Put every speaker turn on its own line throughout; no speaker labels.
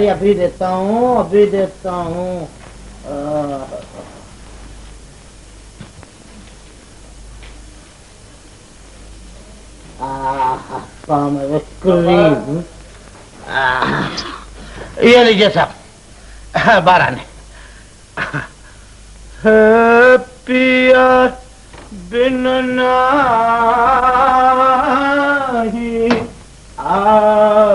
अभी देता हूँ, अभी देता हूँ। ये लीजिए साहब, 12 ने। पिया बिन नाही आवत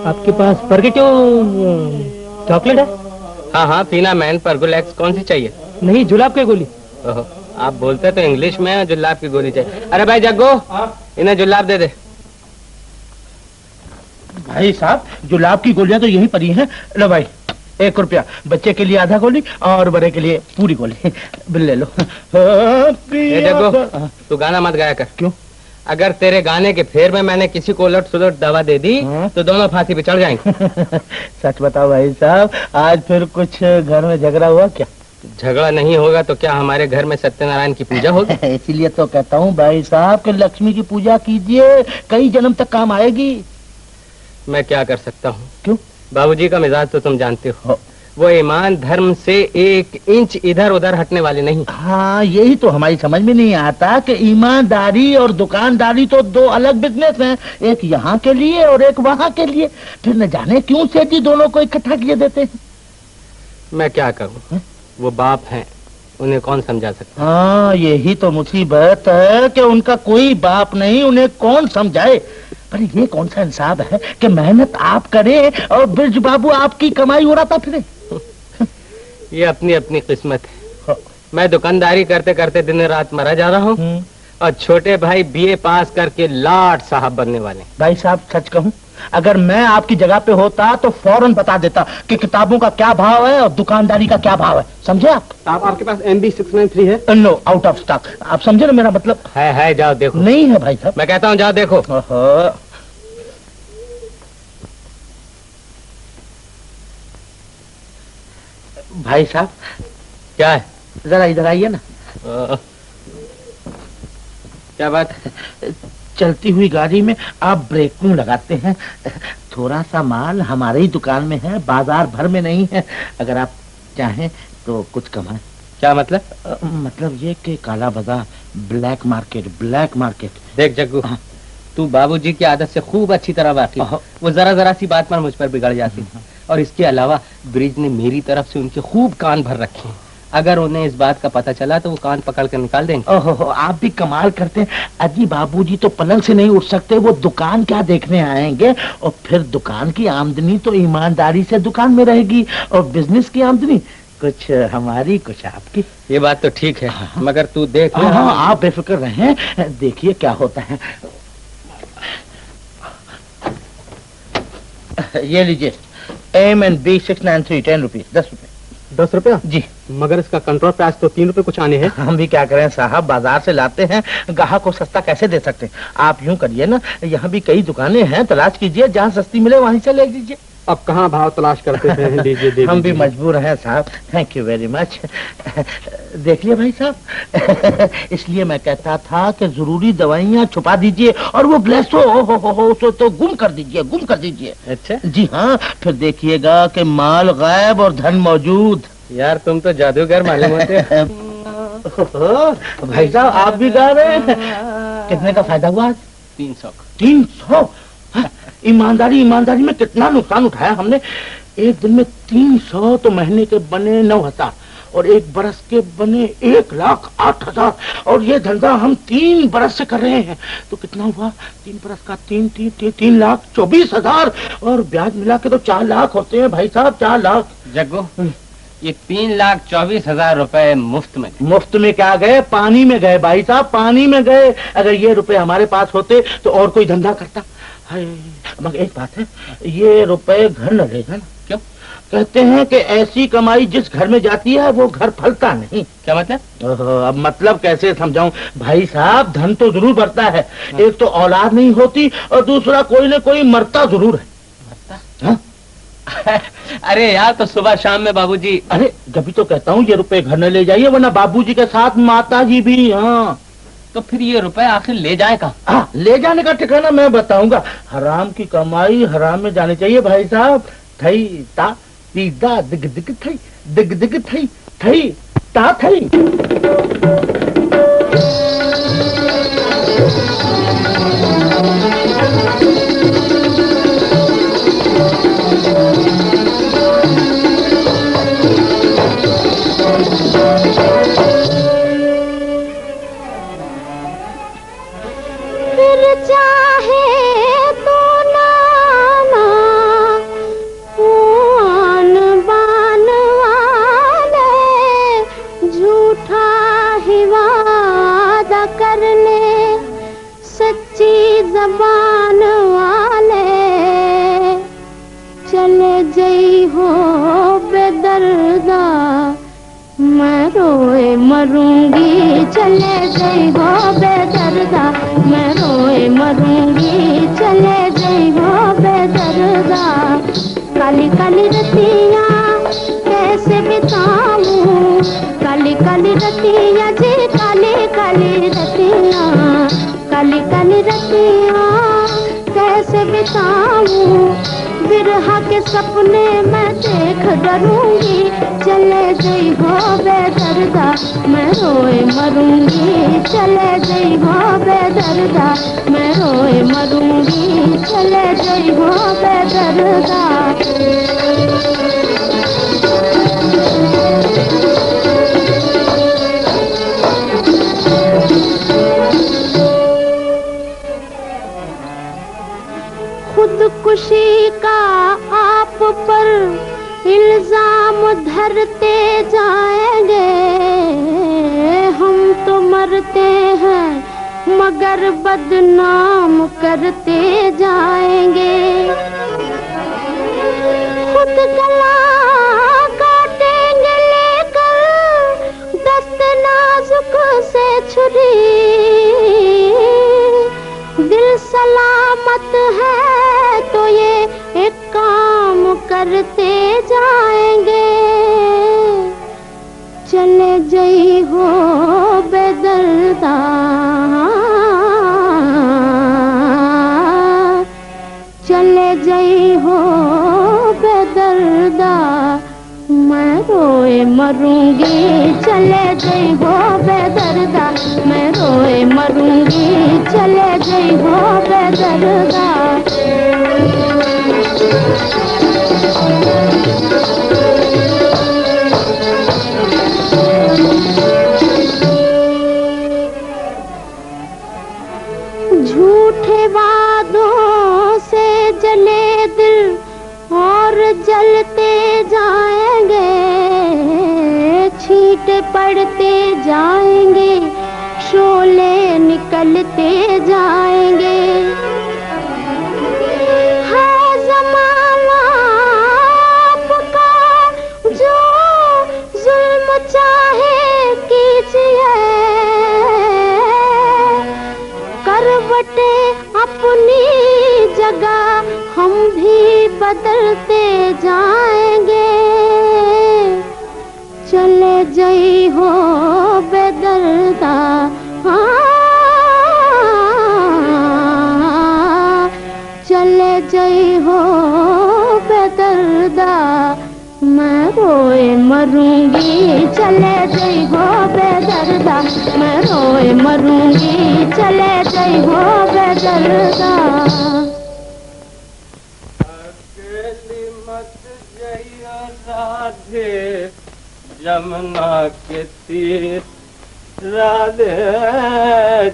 आपके पास परगे क्यों चॉकलेट है?
हाँ हाँ पीना मैन, परगोलैक्स कौन सी चाहिए?
नहीं, जुलाब की गोली।
ओहो, आप बोलते तो इंग्लिश में, जुलाब की गोली चाहिए। अरे भाई जग्गू, इन्हें जुलाब दे दे।
भाई साहब, जुलाब की गोलियां तो यहीं पड़ी हैं। लो भाई, 1 रुपया, बच्चे के लिए आधा गोली और बड़े के लिए पूरी गोली। बिल ले लो।
जग्गू, तू गाना मत गाया कर।
क्यों?
अगर तेरे गाने के फेर में मैंने किसी को उलट सुलट दवा दे दी तो दोनों फांसी पे चढ़ जाएंगे।
सच बताओ भाई साहब, आज फिर कुछ घर में झगड़ा हुआ क्या?
झगड़ा नहीं होगा तो क्या हमारे घर में सत्यनारायण की पूजा होगी?
इसीलिए तो कहता हूँ भाई साहब कि लक्ष्मी की पूजा कीजिए, कई जन्म तक काम आएगी।
मैं क्या कर सकता हूँ?
क्यों?
बाबूजी का मिजाज तो तुम जानते हो, वो ईमान धर्म से 1 इंच इधर उधर हटने वाले नहीं।
हाँ, यही तो हमारी समझ में नहीं आता कि ईमानदारी और दुकानदारी तो 2 अलग बिजनेस हैं, एक यहाँ के लिए और एक वहाँ के लिए। फिर न जाने क्यों सेठी दोनों को इकट्ठा किए देते हैं।
मैं क्या करूँ, वो बाप हैं, उन्हें कौन समझा सकता?
हाँ, यही तो मुसीबत है कि उनका कोई बाप नहीं, उन्हें कौन समझाए। पर ये कौन सा इंसाफ है कि मेहनत आप करें और ब्रज बाबू आपकी कमाई उड़ाता फिरे।
ये अपनी अपनी किस्मत है। मैं दुकानदारी करते करते दिन रात मरा जा रहा हूँ और छोटे भाई BA पास करके लाट साहब बनने वाले।
भाई साहब, सच कहूँ, अगर मैं आपकी जगह पे होता तो फौरन बता देता कि किताबों का क्या भाव है और दुकानदारी का क्या भाव है। समझे आप?
आपके पास MB 693 है?
No, out of stock. आप समझे ना मेरा मतलब?
है, जाओ देखो।
नहीं है भाई साहब।
मैं कहता हूँ जाओ देखो।
भाई साहब,
क्या है?
जरा इधर आइए ना।
क्या बात?
चलती हुई गाड़ी में आप ब्रेक क्यों लगाते हैं? थोड़ा सा माल हमारे ही दुकान में है, बाजार भर में नहीं है। अगर आप चाहें तो कुछ कमाएं।
क्या मतलब?
मतलब ये कि काला बाजार, ब्लैक मार्केट।
देख जग्गू, तू बाबूजी की आदत से खूब अच्छी तरह वाकिफ है। वो जरा जरा सी बात पर मुझ पर बिगड़ जाती है। और इसके अलावा ब्रिज ने मेरी तरफ से उनके खूब कान भर रखे हैं। अगर उन्हें इस बात का पता चला तो वो कान पकड़ कर निकाल देंगे।
ओहो, आप भी कमाल करते हैं। अजी बाबूजी तो पलंग से नहीं उठ सकते, वो दुकान क्या देखने आएंगे? और फिर दुकान की आमदनी तो ईमानदारी से दुकान में रहेगी, और बिजनेस की आमदनी कुछ हमारी कुछ आपकी।
ये बात तो ठीक है, मगर तू देख।
हाँ, आप बेफिक्र रहें, देखिए क्या होता है। ये लीजिए, M&B 693, 10 रुपीज, 10 रुपए।
10 रुपया
जी।
मगर इसका कंट्रोल प्राइस तो 3 रुपए कुछ आने हैं।
हम भी क्या करें साहब, बाजार से लाते हैं, ग्राहक को सस्ता कैसे दे सकते हैं? आप यूं करिए ना, यहाँ भी कई दुकानें हैं, तलाश कीजिए, जहाँ सस्ती मिले वहीं से ले लीजिए।
अब कहाँ भाव तलाश करते हैं? लीजिए दे
हम भी
दीजिए।
मजबूर हैं साहब। Thank you very much. देखिए भाई साहब, इसलिए मैं कहता था कि जरूरी दवाइयाँ छुपा दीजिए, और वो ग्लेसो हो तो गुम कर दीजिए, गुम कर दीजिए।
अच्छा
जी हाँ, फिर देखिएगा कि माल गायब और धन मौजूद।
यार, तुम तो जादूगर मालूम होते हो।
भाई साहब, आप भी गा रहे हैं। कितने का फायदा हुआ आज?
300।
300? ईमानदारी ईमानदारी में कितना नुकसान उठाया हमने। एक दिन में 300 तो महीने के बने 9,000, और एक बरस के बने 1,08,000, और ये धंधा हम 3 बरस से कर रहे हैं, तो कितना हुआ? 3 बरस का 3,24,000, और ब्याज मिला के तो 4 लाख होते हैं भाई साहब, 4 लाख।
जग्गू, ये 3,24,000 रुपए मुफ्त में गए।
मुफ्त में क्या गए? पानी में गए भाई साहब, पानी में गए। अगर ये रुपए हमारे पास होते तो और कोई धंधा करता। हाय, मगर एक बात है, ये रुपए घर न रहेगा ना।
क्यों?
कहते हैं कि ऐसी कमाई जिस घर में जाती है वो घर फलता नहीं।
क्या मतलब?
अब मतलब कैसे समझाऊं भाई साहब, धन तो जरूर बढ़ता है, एक तो औलाद नहीं होती, और दूसरा कोई न कोई मरता जरूर है।
मरता?
हाँ?
अरे यार, तो सुबह शाम में बाबूजी।
अरे जब तो कहता हूँ ये रुपए घर न ले जाइए, वरना बाबूजी के साथ माता जी भी। हाँ,
तो फिर ये रुपए आखिर ले जाए कहाँ?
हाँ, ले जाने का ठिकाना मैं बताऊंगा। हराम की कमाई हराम में जानी चाहिए भाई साहब। थई ता तीदा दिग दिग थई, दिग दिग थई, थई ता थई।
जबान वाले चले जई हो बेदर्दा, मैं रोए मरूंगी। चले जई हो बेदर्दा, मैं रोए मरूंगी। चले जई हो बेदर्दा। काली काली रतियाँ कैसे बिताऊं, काली काली रतियाँ जी, काली काली रतियाँ, काली काली रतियाँ कैसे बिताऊं। बिरहा के सपने मैं देख डरूंगी। चले गई हो बेदर्दा, मैं रोए मरूंगी। चले गई हो बेदर्दा, मैं रोए मरूंगी। चले गई हो बेदर्दा। खुदकुशी का आप पर इल्जाम धरते जाएंगे। हम तो मरते हैं मगर बदनाम करते जाएंगे। खुद गला काटेंगे लेकर दस्त नाजुक से छुरी। दिल सलामत है तो ये एक काम करते जाएंगे। चले जई हो बेदर्दा, चले जई हो बेदर्दा, मैं रोए मरूंगी। चले जई हो बेदर्दा, मैं रोए मरूंगी। चले जई हो बेदर्दा। झूठे वादों से जले दिल और जलते जाएंगे, छींटे पड़ते जाएंगे, शोले निकलते जाएंगे। है ज़माना आपका जो जुल्म चाहे कीजिए, करवटे अपनी जगह हम भी बदलते जाएंगे। चले जई हो बेदर्दा, चले जई हो बेदर्दा, मैं रोए मरूंगी। चले जई हो बेदर्दा, मैं रोए मरूंगी। चले जई हो बेदर्दा।
अकेली मत जइयो राधे, जमुना के तीर, राधे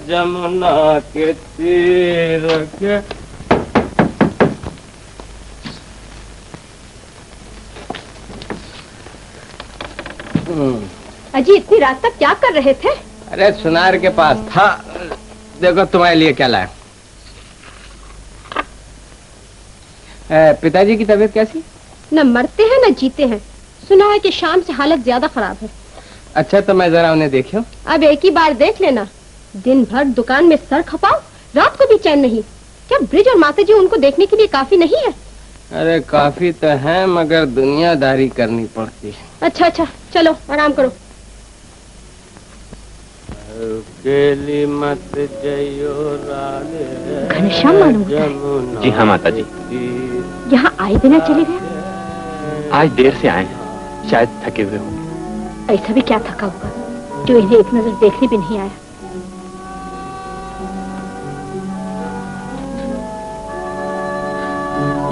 जमुना के तीर के।
अजी इतनी रात तक क्या कर रहे थे?
अरे सुनार के पास था, देखो तुम्हारे लिए क्या लाया। पिताजी की तबीयत कैसी?
न मरते हैं न जीते हैं। सुना है कि शाम से हालत ज्यादा खराब है।
अच्छा तो मैं जरा उन्हें देखूं।
अब एक ही बार देख लेना। दिन भर दुकान में सर खपाओ, रात को भी चैन नहीं। क्या ब्रिज और माता जी उनको देखने के लिए काफी नहीं है?
अरे काफी तो है, मगर दुनियादारी करनी पड़ती है।
अच्छा अच्छा चलो आराम करो।
अकेली मत जइयो राधे।
घनश्याम मालूम होता है?
जी हाँ माता जी।
यहाँ आए बिना चले गए?
आज देर से आए हैं, शायद थके हुए होंगे।
ऐसा भी क्या थका होगा जो इन्हें एक नजर देखने भी नहीं आया।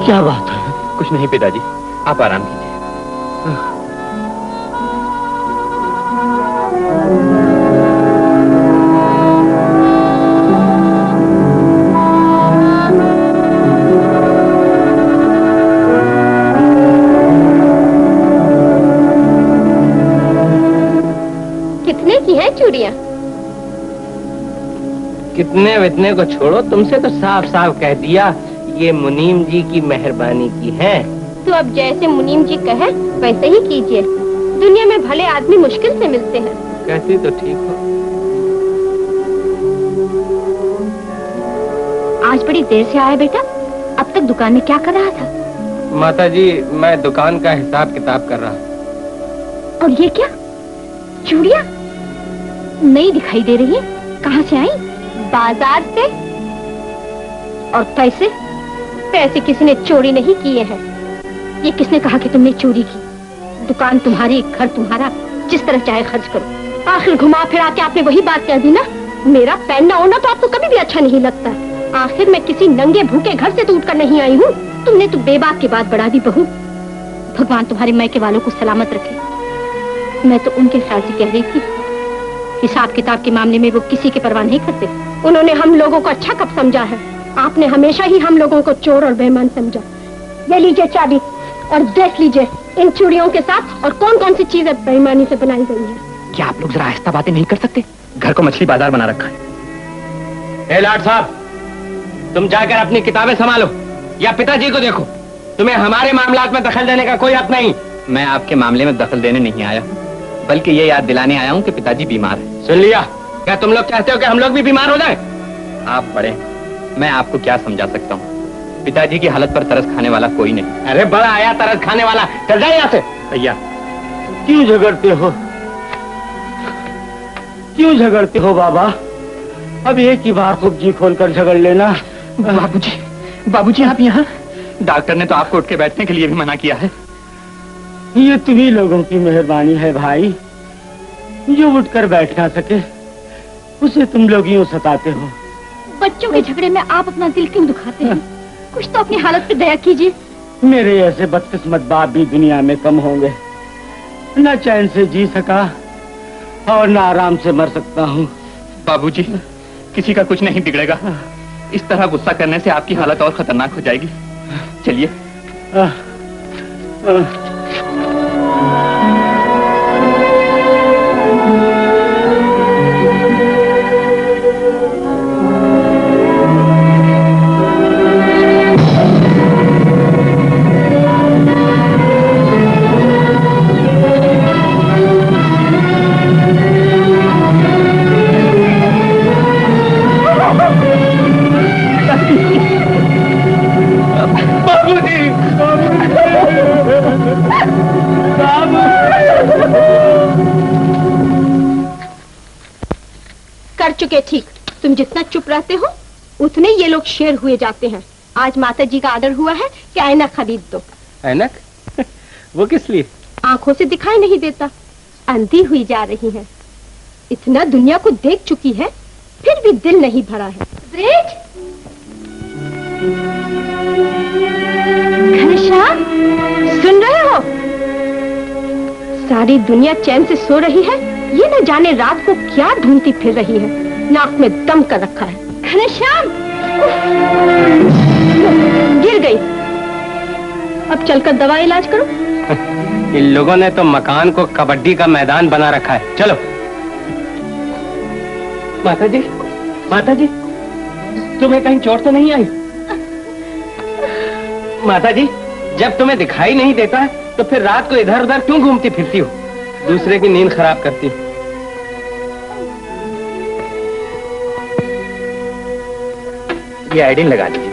क्या बात है?
कुछ नहीं पिताजी, आप आराम कीजिए।
कितने की है चूड़ियाँ?
कितने वितने को छोड़ो, तुमसे तो साफ साफ कह दिया ये मुनीम जी की मेहरबानी की है।
तो अब जैसे मुनीम जी कहे वैसे ही कीजिए। दुनिया में भले आदमी मुश्किल से मिलते हैं।
कहती तो ठीक हो।
आज बड़ी देर से आया बेटा, अब तक दुकान में क्या कर रहा था?
माता जी मैं दुकान का हिसाब किताब कर रहा।
और ये क्या चूड़ियाँ नहीं दिखाई दे रही है, कहाँ से आई? बाजार से? और पैसे? पैसे किसी ने चोरी नहीं किए हैं। ये किसने कहा कि तुमने चोरी की? दुकान तुम्हारी, घर तुम्हारा, जिस तरह चाहे खर्च करो। आखिर घुमा फिरा के आपने वही बात कह दी ना, मेरा पहनना ओढ़ना तो आपको कभी भी अच्छा नहीं लगता। आखिर मैं किसी नंगे भूखे घर से तो उठकर नहीं आई हूँ। तुमने तो बेबाक की बात बढ़ा दी बहू। भगवान तुम्हारे मायके वालों को सलामत रखे। मैं तो उनके ख्याल से कह रही थी, हिसाब किताब के मामले में वो किसी की परवाह नहीं करते। उन्होंने हम लोगों को अच्छा कब समझा है? आपने हमेशा ही हम लोगों को चोर और बेईमान समझा। ये लीजिए चाबी और देख लीजिए इन चूड़ियों के साथ और कौन कौन सी चीजें बेईमानी से बनाई गई हैं।
क्या आप लोग जरा आहिस्ता बातें नहीं कर सकते? घर को मछली बाजार बना रखा है।
ए लाट साहब, तुम जाकर अपनी किताबें संभालो या पिताजी को देखो। तुम्हें हमारे मामलात में दखल देने का कोई हक नहीं।
मैं आपके मामले में दखल देने नहीं आया, बल्कि ये याद दिलाने आया हूँ कि पिताजी बीमार है।
सुन लिया? क्या तुम लोग चाहते हो कि हम लोग भी बीमार हो जाएं?
आप बड़े, मैं आपको क्या समझा सकता हूँ। पिताजी की हालत पर तरस खाने वाला कोई नहीं।
अरे बड़ा आया तरस खाने वाला, चल जाए यहाँ से।
भैया
क्यों झगड़ते हो? क्यों झगड़ते हो बाबा? अब एक ही बार खूब जी खोलकर झगड़ लेना।
बाबूजी, बाबूजी आप यहाँ? डॉक्टर ने तो आपको उठ के बैठने के लिए भी मना किया है।
ये तुम्ही लोगों की मेहरबानी है भाई, जो उठकर बैठ ना सके उसे तुम लोग यूं सताते हो।
बच्चों के झगड़े में आप अपना दिल क्यों दुखाते हैं? कुछ तो अपनी हालत पे दया कीजिए।
मेरे ऐसे बदकिस्मत बाप भी दुनिया में कम होंगे। न चैन से जी सका और न आराम से मर सकता हूँ।
बाबूजी, किसी का कुछ नहीं बिगड़ेगा। इस तरह गुस्सा करने से आपकी हालत और खतरनाक हो जाएगी। चलिए।
कर चुके ठीक। तुम जितना चुप रहते हो उतने ये लोग शेर हुए जाते हैं। आज माता जी का ऑर्डर हुआ है कि ऐनक खरीद दो।
ऐनक? वो किस लिए?
आंखों से दिखाई नहीं देता, अंधी हुई जा रही है। इतना दुनिया को देख चुकी है फिर भी दिल नहीं भरा है। ब्रिज, घनश्याम, सुन रहे हो? सारी दुनिया चैन से सो रही है, ये न जाने रात को क्या ढूंढती फिर रही है। नाक में दम कर रखा है। घनश्याम, गिर गई। अब चलकर दवा इलाज करो।
इन लोगों ने तो मकान को कबड्डी का मैदान बना रखा है। चलो। माताजी, माताजी, तुम्हें कहीं चोट तो नहीं आई? माताजी, जब तुम्हें दिखाई नहीं देता तो फिर रात को इधर उधर क्यों घूमती फिरती हो? दूसरे की नींद खराब करती हो।
ये आयोडीन लगा लीजिए।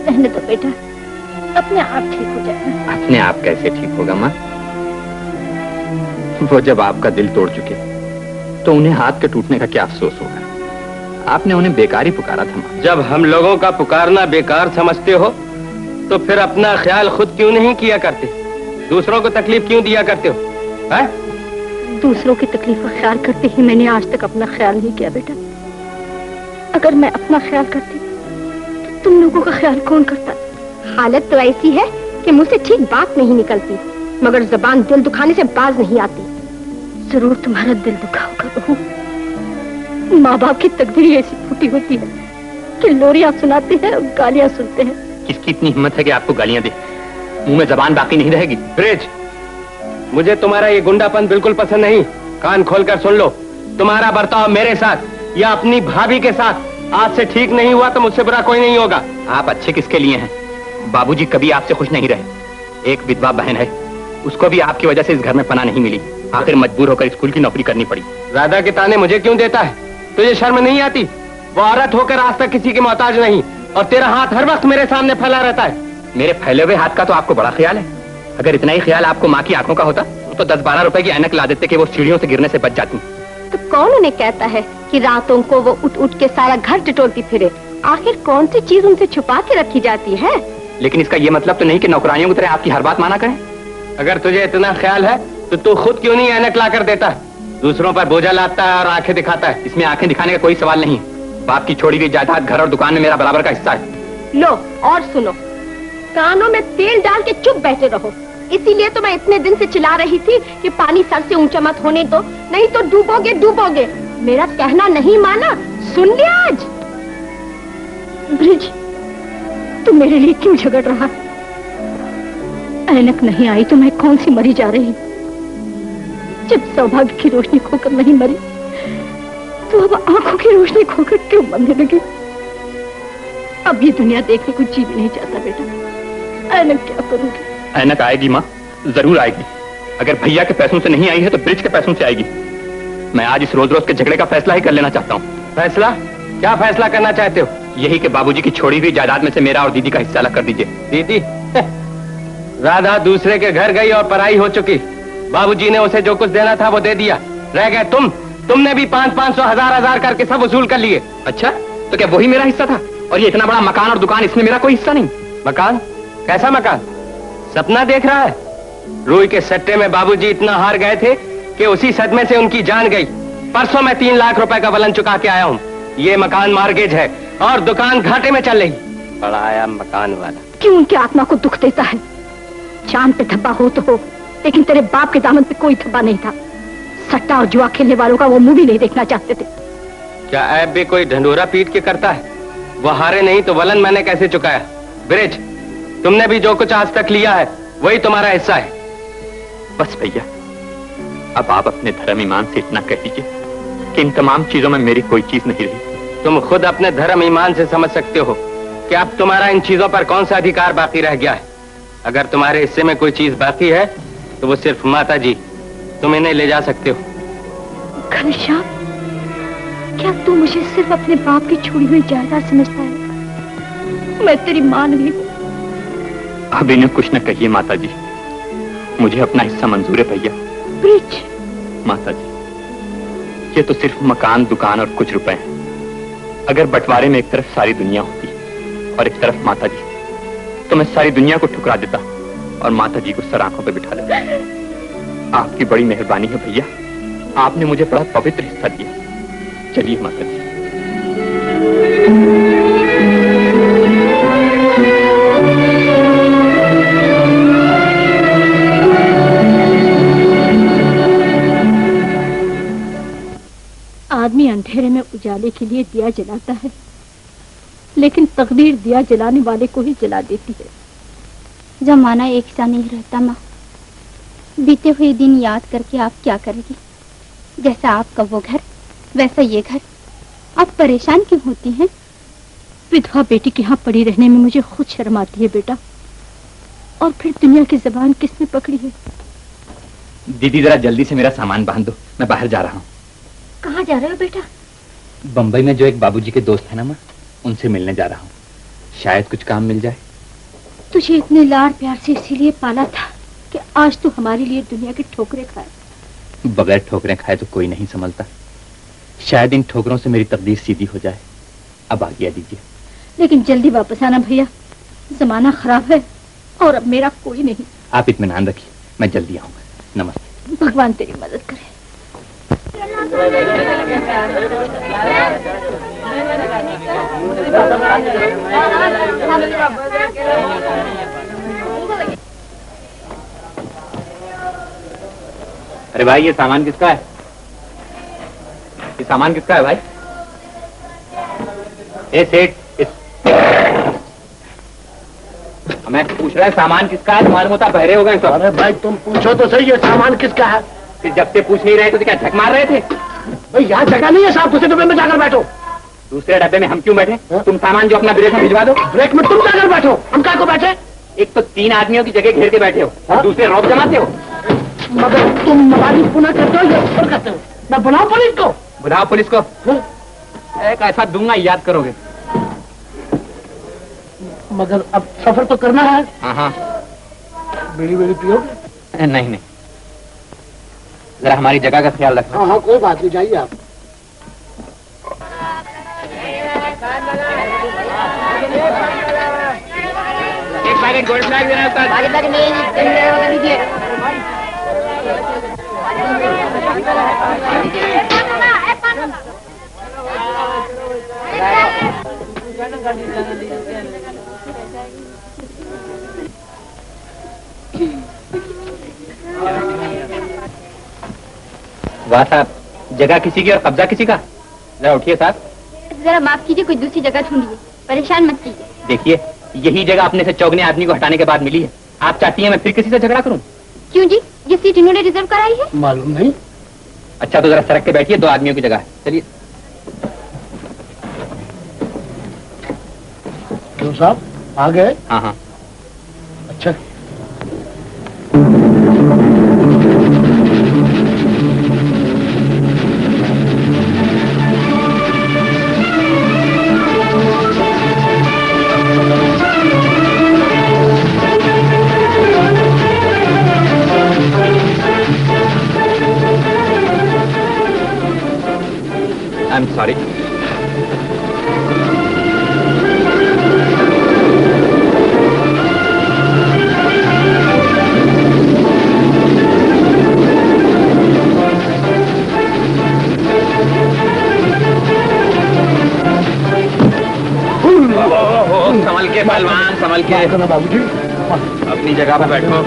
रहने दो बेटा, अपने आप ठीक हो जाएगा।
अपने आप कैसे ठीक होगा माँ? वो जब आपका दिल तोड़ चुके तो उन्हें हाथ के टूटने का क्या अफसोस होगा? आपने उन्हें बेकार ही पुकारा था माँ।
जब हम लोगों का पुकारना बेकार समझते हो तो फिर अपना ख्याल खुद क्यों नहीं किया करते? दूसरों को तकलीफ क्यों दिया करते हो? है?
दूसरों की तकलीफ का ख्याल करते ही मैंने आज तक अपना ख्याल नहीं किया बेटा। अगर मैं अपना ख्याल करती तो तुम लोगों का ख्याल कौन करता? हालत तो ऐसी है कि मुझसे ठीक बात नहीं निकलती, मगर जबान दिल दुखाने से बाज नहीं आती। जरूर तुम्हारा दिल दुखा होगा बहू। माँ बाप की तकदीर ऐसी फूटी होती है कि लोरियां सुनाते हैं और गालियां सुनते हैं।
किसकी इतनी हिम्मत है कि आपको गालियां दे? मुंह में जबान बाकी नहीं रहेगी।
ब्रिज, मुझे तुम्हारा ये गुंडापन बिल्कुल पसंद नहीं। कान खोलकर सुन लो, तुम्हारा बर्ताव मेरे साथ या अपनी भाभी के साथ आज से ठीक नहीं हुआ तो मुझसे बुरा कोई नहीं होगा।
आप अच्छे किसके लिए हैं? बाबूजी कभी आपसे खुश नहीं रहे। एक विधवा बहन है, उसको भी आपकी वजह से इस घर में पनाह नहीं मिली। आखिर मजबूर होकर स्कूल की नौकरी करनी पड़ी।
राधा के ताने मुझे क्यों देता है? तुझे शर्म नहीं आती? वो औरत होकर आज तक किसी की मोहताज नहीं और तेरा हाथ हर वक्त मेरे सामने फैला रहता है।
मेरे फैले हुए हाथ का तो आपको बड़ा ख्याल है। अगर इतना ही ख्याल आपको माँ की आंखों का होता तो 10-12 रुपए की ऐनक ला देते कि वो सीढ़ियों से गिरने से बच जाती।
तो कौन उन्हें कहता है कि रातों को वो उठ उठ के सारा घर टिटोलती फिरे? आखिर कौन सी चीज उनसे छुपा के रखी जाती है?
लेकिन इसका ये मतलब तो नहीं कि नौकरानियों की तरह आपकी हर बात माना करें।
अगर तुझे इतना ख्याल है तो तू खुद क्यों नहीं ऐनक ला कर देता? दूसरों पर बोझा लाता है और आंखें दिखाता है।
इसमें आंखें दिखाने का कोई सवाल नहीं है। बाप की छोड़ी हुई जायदाद, घर और दुकान में मेरा बराबर का हिस्सा है।
लो और सुनो, कानों में तेल डाल के चुप बैठे रहो। इसीलिए तो मैं इतने दिन से चिल्ला रही थी कि पानी सर से ऊंचा मत होने दो, नहीं तो डूबोगे डूबोगे। मेरा कहना नहीं माना, सुन लिया आज? ब्रिज, तू मेरे लिए क्यों झगड़ रहा है? ऐनक नहीं आई तो मैं कौन सी मरी जा रही? जब सौभाग्य की रोशनी खोकर नहीं मरी तो अब आंखों की रोशनी खोकर क्यों मरने लगी? अब ये दुनिया देखने को जी भी नहीं चाहता बेटा। ऐनक क्या करूंगी?
ऐनक आएगी माँ, जरूर आएगी। अगर भैया के पैसों से नहीं आई है तो ब्रिज के पैसों से आएगी। मैं आज इस रोज रोज के झगड़े का फैसला ही कर लेना चाहता हूँ।
फैसला? क्या फैसला करना चाहते हो?
यही कि बाबूजी की छोड़ी हुई जायदाद में से मेरा और दीदी का हिस्सा अलग कर दीजिए।
दीदी? राधा दूसरे के घर गई और पराई हो चुकी। बाबूजी ने उसे जो कुछ देना था वो दे दिया। रह गए तुमने भी 500-500 1000 करके सब वसूल कर लिए।
अच्छा, तो क्या वही मेरा हिस्सा था? और ये इतना बड़ा मकान और दुकान, इसमें मेरा कोई हिस्सा नहीं?
मकान? कैसा मकान? सपना देख रहा है? रुई के सट्टे में बाबूजी इतना हार गए थे कि उसी सदमे से उनकी जान गई। परसों मैं 3 लाख रुपए का वलन चुका के आया हूँ। ये मकान मार्गेज है और दुकान घाटे में चल रही। बड़ा आया मकान वाला।
क्यों उनकी आत्मा को दुख देता है? चांद पे धब्बा हो तो हो, लेकिन तेरे बाप के दामन पे कोई धब्बा नहीं था। सट्टा और जुआ खेलने वालों का वो मुंह भी नहीं देखना चाहते थे।
क्या ऐब भी कोई ढंढोरा पीट के करता है? वो हारे नहीं तो वलन मैंने कैसे चुकाया? ब्रिज, तुमने भी जो कुछ आज तक लिया है वही तुम्हारा हिस्सा है।
बस भैया, अब आप अपने धर्म ईमान से इतना कह दीजिए कि इन तमाम चीजों में मेरी कोई चीज नहीं रही।
तुम खुद अपने धर्म ईमान से समझ सकते हो कि अब तुम्हारा इन चीजों पर कौन सा अधिकार बाकी रह गया है। अगर तुम्हारे हिस्से में कोई चीज बाकी है तो वो सिर्फ माता जी, तुम इन्हें ले जा सकते हो।
घनश्याम, क्या तू मुझे सिर्फ अपने बाप की छोड़ी हुई जायदाद समझता है? मैं तेरी मां नहीं हूँ।
अब इन्हें कुछ न कहिए माता जी, मुझे अपना हिस्सा मंजूर है भैया।
ब्रिज,
माता जी, ये तो सिर्फ मकान, दुकान और कुछ रुपए हैं। अगर बंटवारे में एक तरफ सारी दुनिया होती और एक तरफ माता जी, तो मैं सारी दुनिया को ठुकरा देता और माता जी को सर आंखों पे बिठा लेता। आपकी बड़ी मेहरबानी है भैया, आपने मुझे बड़ा पवित्र हिस्सा दिया। चलिए माता जी।
आदमी अंधेरे में उजाले के लिए दिया जलाता है, लेकिन तकदीर दिया जलाने वाले को ही जला देती है।
जमाना एक सा नहीं रहता माँ। बीते हुए दिन याद करके आप क्या करेगी? जैसा आपका वो घर वैसा ये घर। आप परेशान क्यों होती हैं?
विधवा बेटी के यहाँ पड़ी रहने में मुझे खुद शर्म आती है बेटा। और फिर दुनिया की जबान किसने पकड़ी है?
दीदी जरा जल्दी से मेरा सामान बांध दो, मैं बाहर जा रहा हूँ।
कहाँ जा रहे हो बेटा?
बंबई में जो एक बाबूजी के दोस्त है ना माँ, उनसे मिलने जा रहा हूँ। शायद कुछ काम मिल जाए।
तुझे इतने लाड प्यार से इसीलिए पाला था कि आज तू हमारे लिए दुनिया की ठोकरें खाए।
बगैर ठोकरें खाए तो कोई नहीं संभलता। शायद इन ठोकरों से मेरी तकदीर सीधी हो जाए। अब आज्ञा दीजिए।
लेकिन जल्दी वापस आना भैया, जमाना खराब है और अब मेरा कोई नहीं।
आप इत्मीनान रखिए, मैं जल्दी आऊंगा। नमस्ते।
भगवान तेरी मदद करे।
अरे भाई, ये सामान किसका है? ये सामान किसका है भाई? ए सेठ, मैं पूछ रहा है सामान किसका है? तुम्हारे मुताबिक बहरे हो गए तो।
अरे भाई तुम पूछो तो सही, ये सामान किसका है?
फिर जब से पूछ नहीं रहे तो क्या झक मार रहे थे?
भाई यहाँ जगह नहीं है साहब, दूसरे डब्बे में जाकर बैठो।
दूसरे डब्बे में हम क्यों बैठे? तुम सामान जो अपना ब्रेक में भिजवा दो।
ब्रेक में तुम जाकर बैठो, हम क्या को बैठे?
एक तो 3 आदमियों की जगह घेर के बैठे हो और दूसरे रौब जमाते हो।
मगर तुम मवाली पुनः करते हो या ऊपर करते हो? मैं बुलाऊं पुलिस को?
बुलाओ पुलिस को। एक ऐसा दूंगा, याद करोगे।
मगर अब सफर तो करना है।
हाँ,
बीड़ी बीड़ी पियोगे?
नहीं नहीं, जरा हमारी जगह का ख्याल रखना।
हाँ, कोई बात नहीं, जाइए आप।
एक पैकेट गोल्ड फ्लैग देना वाह साहब, जगह किसी की और कब्जा किसी का। जरा उठिए साहब।
जरा माफ कीजिए, कोई दूसरी जगह ढूंढिए, परेशान मत कीजिए।
देखिए, यही जगह अपने से चौगने आदमी को हटाने के बाद मिली है। आप चाहती हैं मैं फिर किसी से झगड़ा करूं?
क्यों जी, ये सीट इन्होंने रिजर्व कराई है?
मालूम नहीं।
अच्छा तो जरा सड़क के बैठिए, 2 आदमियों की जगह है। चलिए।
क्यों साहब, आ गए?
हाँ।
अच्छा।
I'm sorry. संभल के पहलवान, संभल के।
बाबूजी
अपनी जगह पर बैठो।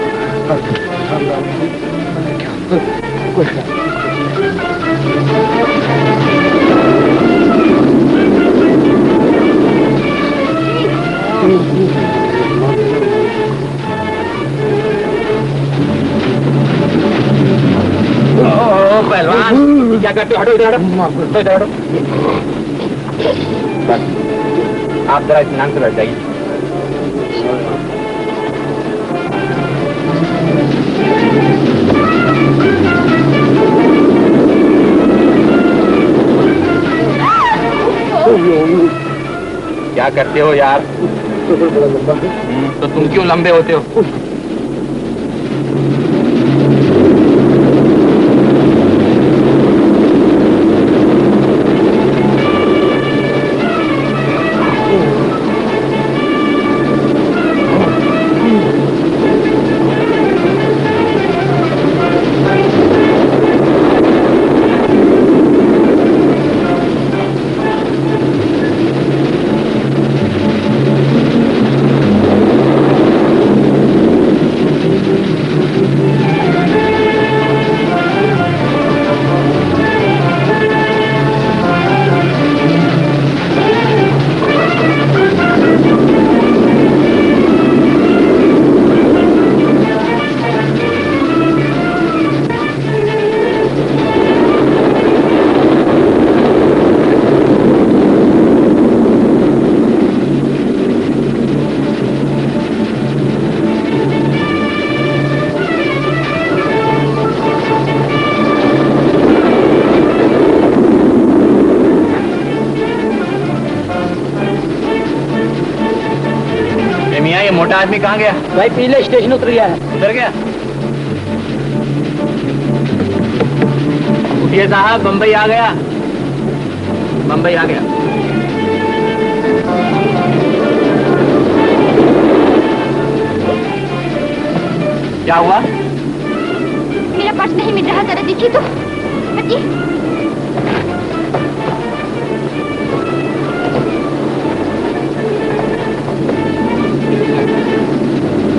क्या करते हो? हटो इधर, हटो इधर, हटो। बस आप जरा इत्मीनान से बैठ जाइए। क्या करते हो यार? तो तुम क्यों लंबे होते हो? मोटा आदमी कहाँ गया?
भाई पीले स्टेशन उतर गया है।
उतर गया? उठिए साहब, बंबई आ गया, बंबई आ गया। क्या हुआ?
मेरा पर्स नहीं मिल रहा, जरा देखिए तो। हटिए।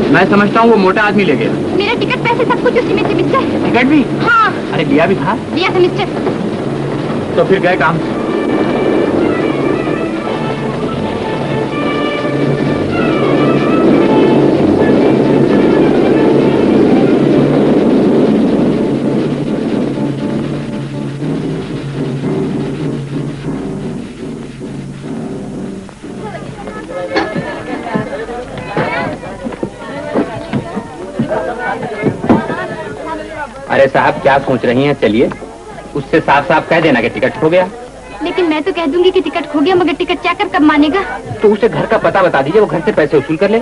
मैं समझता हूँ वो मोटा आदमी ले गया।
मेरा टिकट, पैसे, सब कुछ उसी में से मिस्टर।
टिकट भी?
हाँ।
अरे लिया भी था?
लिया था मिस्टर।
तो फिर गए काम। अरे साहब क्या सोच रही हैं? चलिए उससे साफ साफ कह देना कि टिकट खो गया।
लेकिन मैं तो कह दूंगी कि टिकट खो गया, मगर टिकट चेकर कब मानेगा?
तो उसे घर का पता बता दीजिए, वो घर से पैसे वसूल कर ले।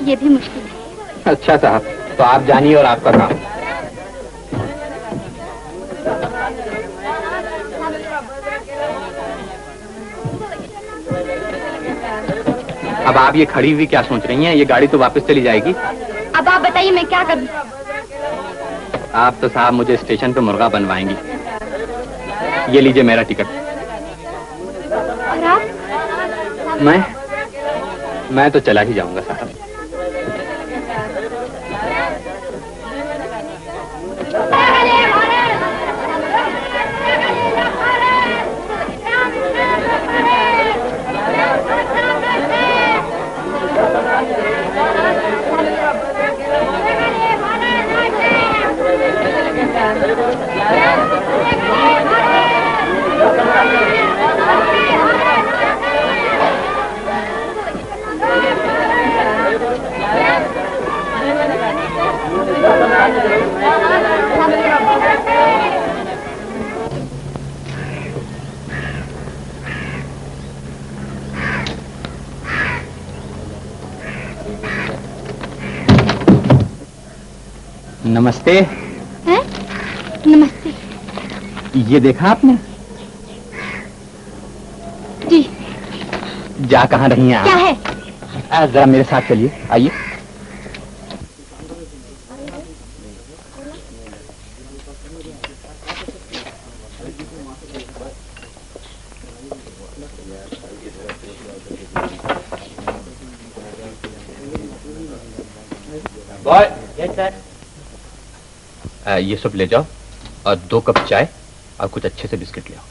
ये भी मुश्किल है।
अच्छा साहब, तो आप जानिए और आपका काम। अब आप ये खड़ी हुई क्या सोच रही हैं? ये गाड़ी तो वापस चली जाएगी।
अब आप बताइए मैं क्या करूं?
आप तो साहब मुझे स्टेशन पे मुर्गा बनवाएंगी। ये लीजिए मेरा टिकट।
और आप?
मैं तो चला ही जाऊंगा साहब। नमस्ते।
हैं? नमस्ते।
ये देखा आपने?
जी।
जा कहाँ रही हैं आप?
क्या है?
जरा मेरे साथ चलिए, आइए। बॉय। Yes sir. ये सब ले जाओ और 2 कप चाय और कुछ अच्छे से बिस्किट ले आओ।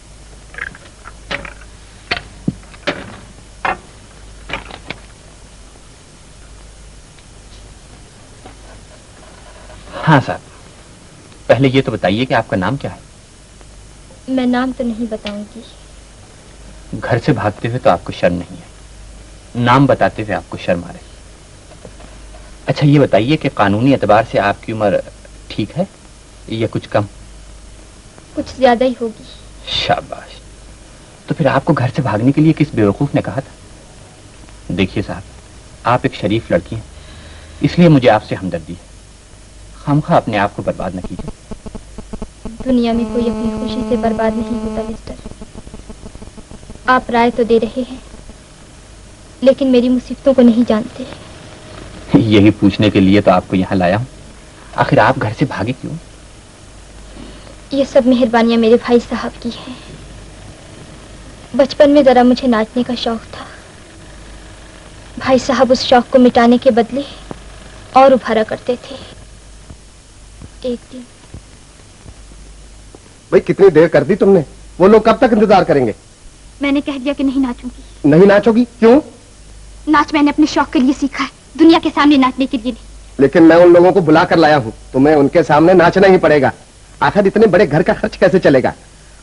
हाँ साहब, पहले ये तो बताइए कि आपका नाम क्या है?
मैं नाम तो नहीं बताऊंगी।
घर से भागते हुए तो आपको शर्म नहीं है, नाम बताते हुए आपको शर्म आ रही। अच्छा ये बताइए कि कानूनी एतबार से आपकी उम्र ठीक है या कुछ कम?
कुछ ज्यादा ही होगी।
शाबाश। तो फिर आपको घर से भागने के लिए किस बेवकूफ ने कहा था? देखिए साहब, आप एक शरीफ लड़की हैं, इसलिए मुझे आपसे हमदर्दी है। खामखा अपने आप को बर्बाद न कीजिए।
दुनिया में कोई अपनी खुशी से बर्बाद नहीं होता मिस्टर। आप राय तो दे रहे हैं, लेकिन मेरी मुसीबतों को नहीं जानते।
यही पूछने के लिए तो आपको यहाँ लाया हूँ। आखिर आप घर से भागे क्यों?
ये सब मेहरबानियां मेरे भाई साहब की हैं। बचपन में जरा मुझे नाचने का शौक था। भाई साहब उस शौक को मिटाने के बदले और उभारा करते थे। एक दिन
भाई कितनी देर कर दी तुमने? वो लोग कब तक इंतजार करेंगे?
मैंने कह दिया कि नहीं नाचूंगी।
नहीं नाचोगी? क्यों?
नाच मैंने अपने शौक के लिए सीखा है, दुनिया के सामने नाचने के लिए नहीं।
लेकिन मैं उन लोगों को बुला कर लाया हूँ, तुम्हें उनके सामने नाचना ही पड़ेगा। आखिर इतने बड़े घर का खर्च कैसे चलेगा?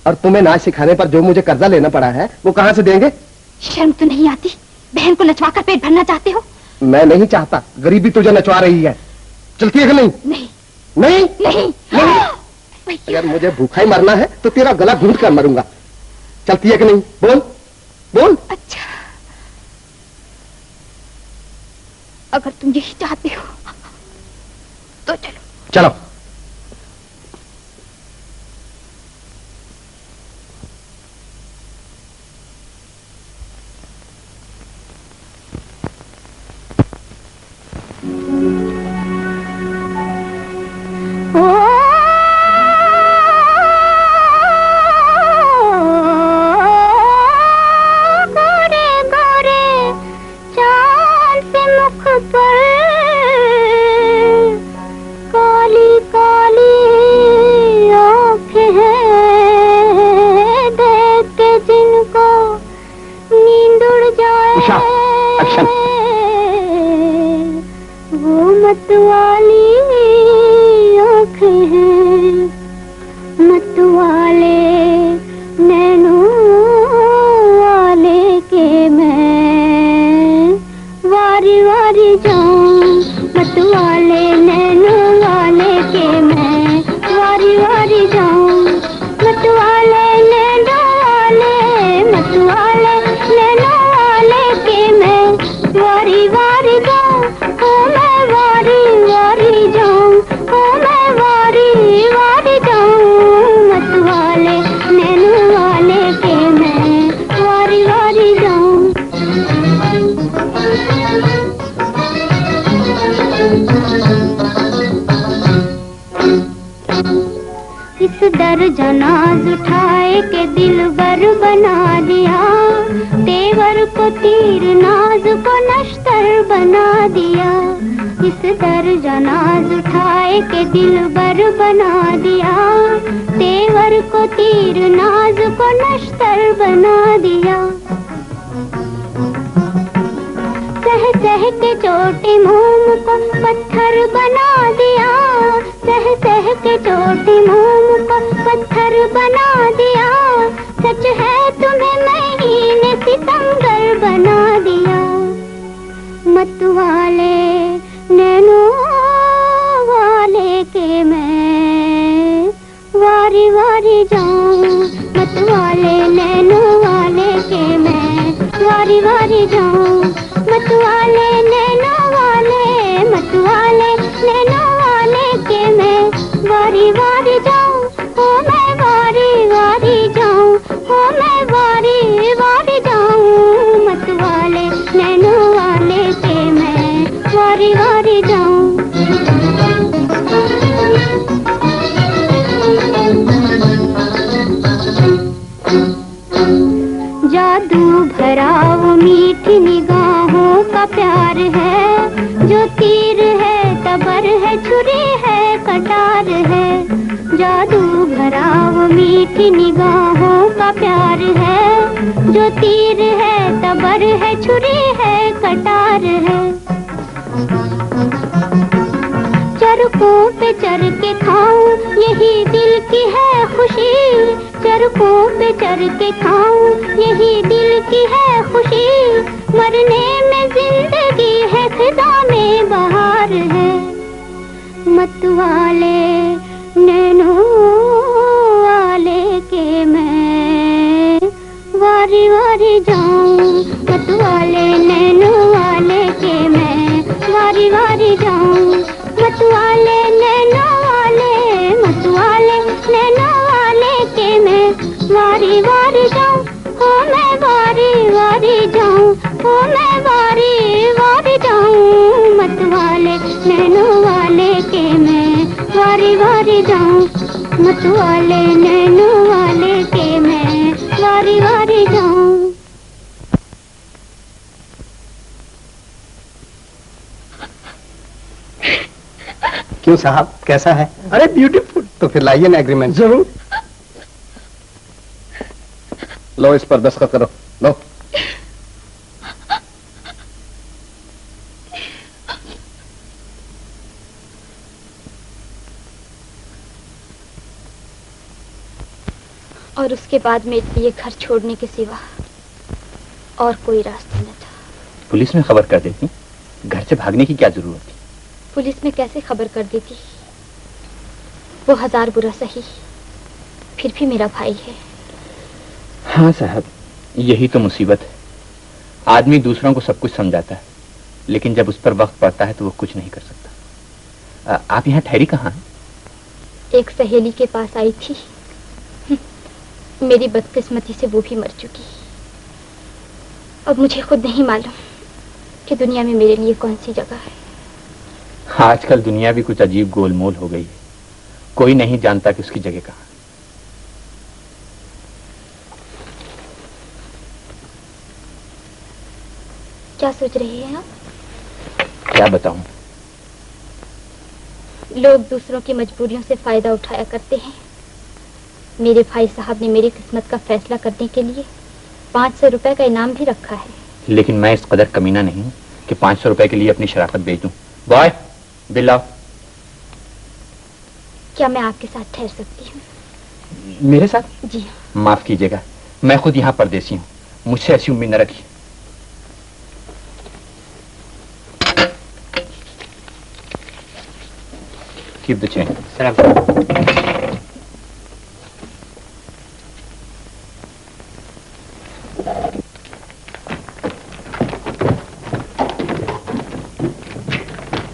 और तुम्हें नाच सिखाने पर जो मुझे कर्जा लेना पड़ा है वो कहाँ से देंगे?
शर्म तो नहीं आती? बहन को नचवा कर पेट भरना चाहते हो?
मैं नहीं चाहता, गरीबी तुझे नचवा रही है। चलती है कि नहीं?
नहीं
नहीं
नहीं,
नहीं। अगर मुझे भूखा ही मरना है तो तेरा गला घूंट कर मरूंगा। चलती है कि नहीं? बोल बोल।
अच्छा, अगर तुम यही चाहते हो तो चलो।
चलो।
जनाज उठाए के दिल बर बना दिया, तेवर को तीर नाज को नश्तर बना दिया। इस दर जनाज उठाए के दिल बर बना दिया, तेवर को तीर नाज को नश्तर बना दिया। सह सह के चोटी मोम को पत्थर बना दिया, सह सह के चोटी मोम को पत्थर बना दिया। सच है तुम्हें महीने सितंबर बना दिया। मत वाले नैनो वाले के मैं वारी वारी जाऊं, मत वाले नैनो वाले के मैं वारी वारी जाऊं। मत वाले नैनो वाले, मत वाले नैनो वाले के मैं वारी वारी जाऊं, हो मैं वारी वारी जाऊं, हो मैं वारी वारी जाऊं। मत वाले नैनो वाले के मैं वारी वारी जाऊं। जादू भरा वो मीठी निगाहों का प्यार है, जो तीर है तबर है छुरी है कटार है। जादू भरा वो मीठी निगाहों का प्यार है, जो तीर है तबर है छुरी है कटार है। चरकों पे चर के खाऊं यही दिल की है खुशी, चरखों पे चढ़ के खाऊं, यही दिल की है खुशी। मरने में जिंदगी है, खिदा में बहार है। मत वाले नैनो वाले के मैं वारी वारी जाऊं, मत वाले नैनो वाले के मैं वारी वारी जाऊं, मत वाले नैनो वाले, मत वाले नैनो वाले के मैं वारी वारी जाऊं, हो मैं वारी वारी जाऊं, हो मैं वारी वारी जाऊं, मत वाले नैनो वाले के मैं वारी वारी जाऊं, मत वाले नैनो वाले के मैं वारी वारी जाऊं।
क्यों साहब, कैसा है?
अरे ब्यूटीफुल।
तो फिर लाइए ना एग्रीमेंट।
जरूर।
लो इस पर दस्तखत करो, लो।
और उसके बाद मेरे लिए घर छोड़ने के सिवा और कोई रास्ता न था।
पुलिस में खबर कर देती, घर से भागने की क्या जरूरत थी?
पुलिस में कैसे खबर कर देती? वो हजार बुरा सही, फिर भी मेरा भाई है।
हाँ साहब, यही तो मुसीबत है। आदमी दूसरों को सब कुछ समझाता है, लेकिन जब उस पर वक्त पड़ता है तो वो कुछ नहीं कर सकता। आप यहाँ ठहरी कहाँ हैं?
एक सहेली के पास आई थी, मेरी बदकिस्मती से वो भी मर चुकी। अब मुझे खुद नहीं मालूम कि दुनिया में मेरे लिए कौन सी जगह है।
आजकल दुनिया भी कुछ अजीब गोलमोल हो गई है, कोई नहीं जानता कि उसकी जगह कहाँ।
क्या सोच रहे हैं आप?
क्या बताऊं?
लोग दूसरों की मजबूरियों से फायदा उठाया करते हैं। मेरे भाई साहब ने मेरी किस्मत का फैसला करने के लिए 500 रुपए का इनाम भी रखा है।
लेकिन मैं इस कदर कमीना नहीं हूं कि 500 रुपए के लिए अपनी शराफत बेच दूं। बॉय, बिल लाओ।
क्या मैं आपके साथ ठहर सकती हूँ?
मेरे साथ?
जी हाँ।
माफ कीजिएगा, मैं खुद यहाँ परदेसी हूँ, मुझसे ऐसी उम्मीद न रखिए। Keep the change.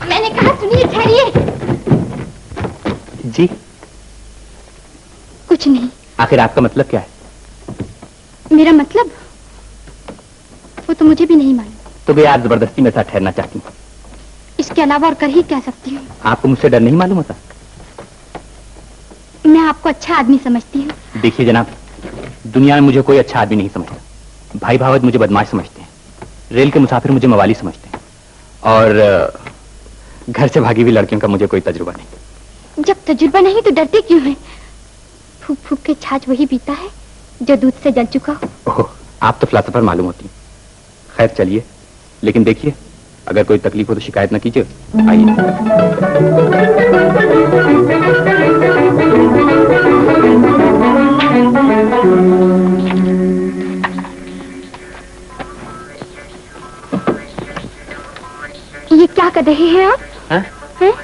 मैंने कहा सुनिए, ठहरिए।
जी?
कुछ नहीं।
आखिर आपका मतलब क्या है?
मेरा मतलब? वो तो मुझे भी नहीं मालूम।
तो भी आप जबरदस्ती मेरे साथ ठहरना चाहती हैं?
इसके अलावा और कर ही क्या सकती हूँ?
आपको मुझसे डर नहीं मालूम होता?
मैं आपको अच्छा आदमी समझती हूँ।
देखिए जनाब, दुनिया में मुझे कोई अच्छा आदमी नहीं समझता। भाई भावत मुझे बदमाश समझते हैं, रेल के मुसाफिर मुझे मवाली समझते हैं, और घर से भागी हुई लड़कियों का मुझे कोई तजुर्बा नहीं।
जब तजुर्बा नहीं तो डरते क्यों हैं? फूक फूक के छाछ वही पीता है जो दूध से जल चुका हो।
ओह, आप तो फिलासफर मालूम होती हैं। खैर चलिए, लेकिन देखिए, अगर कोई तकलीफ हो तो शिकायत न कीजिए। आइए।
ये क्या कर रहे हैं आप?
हैं?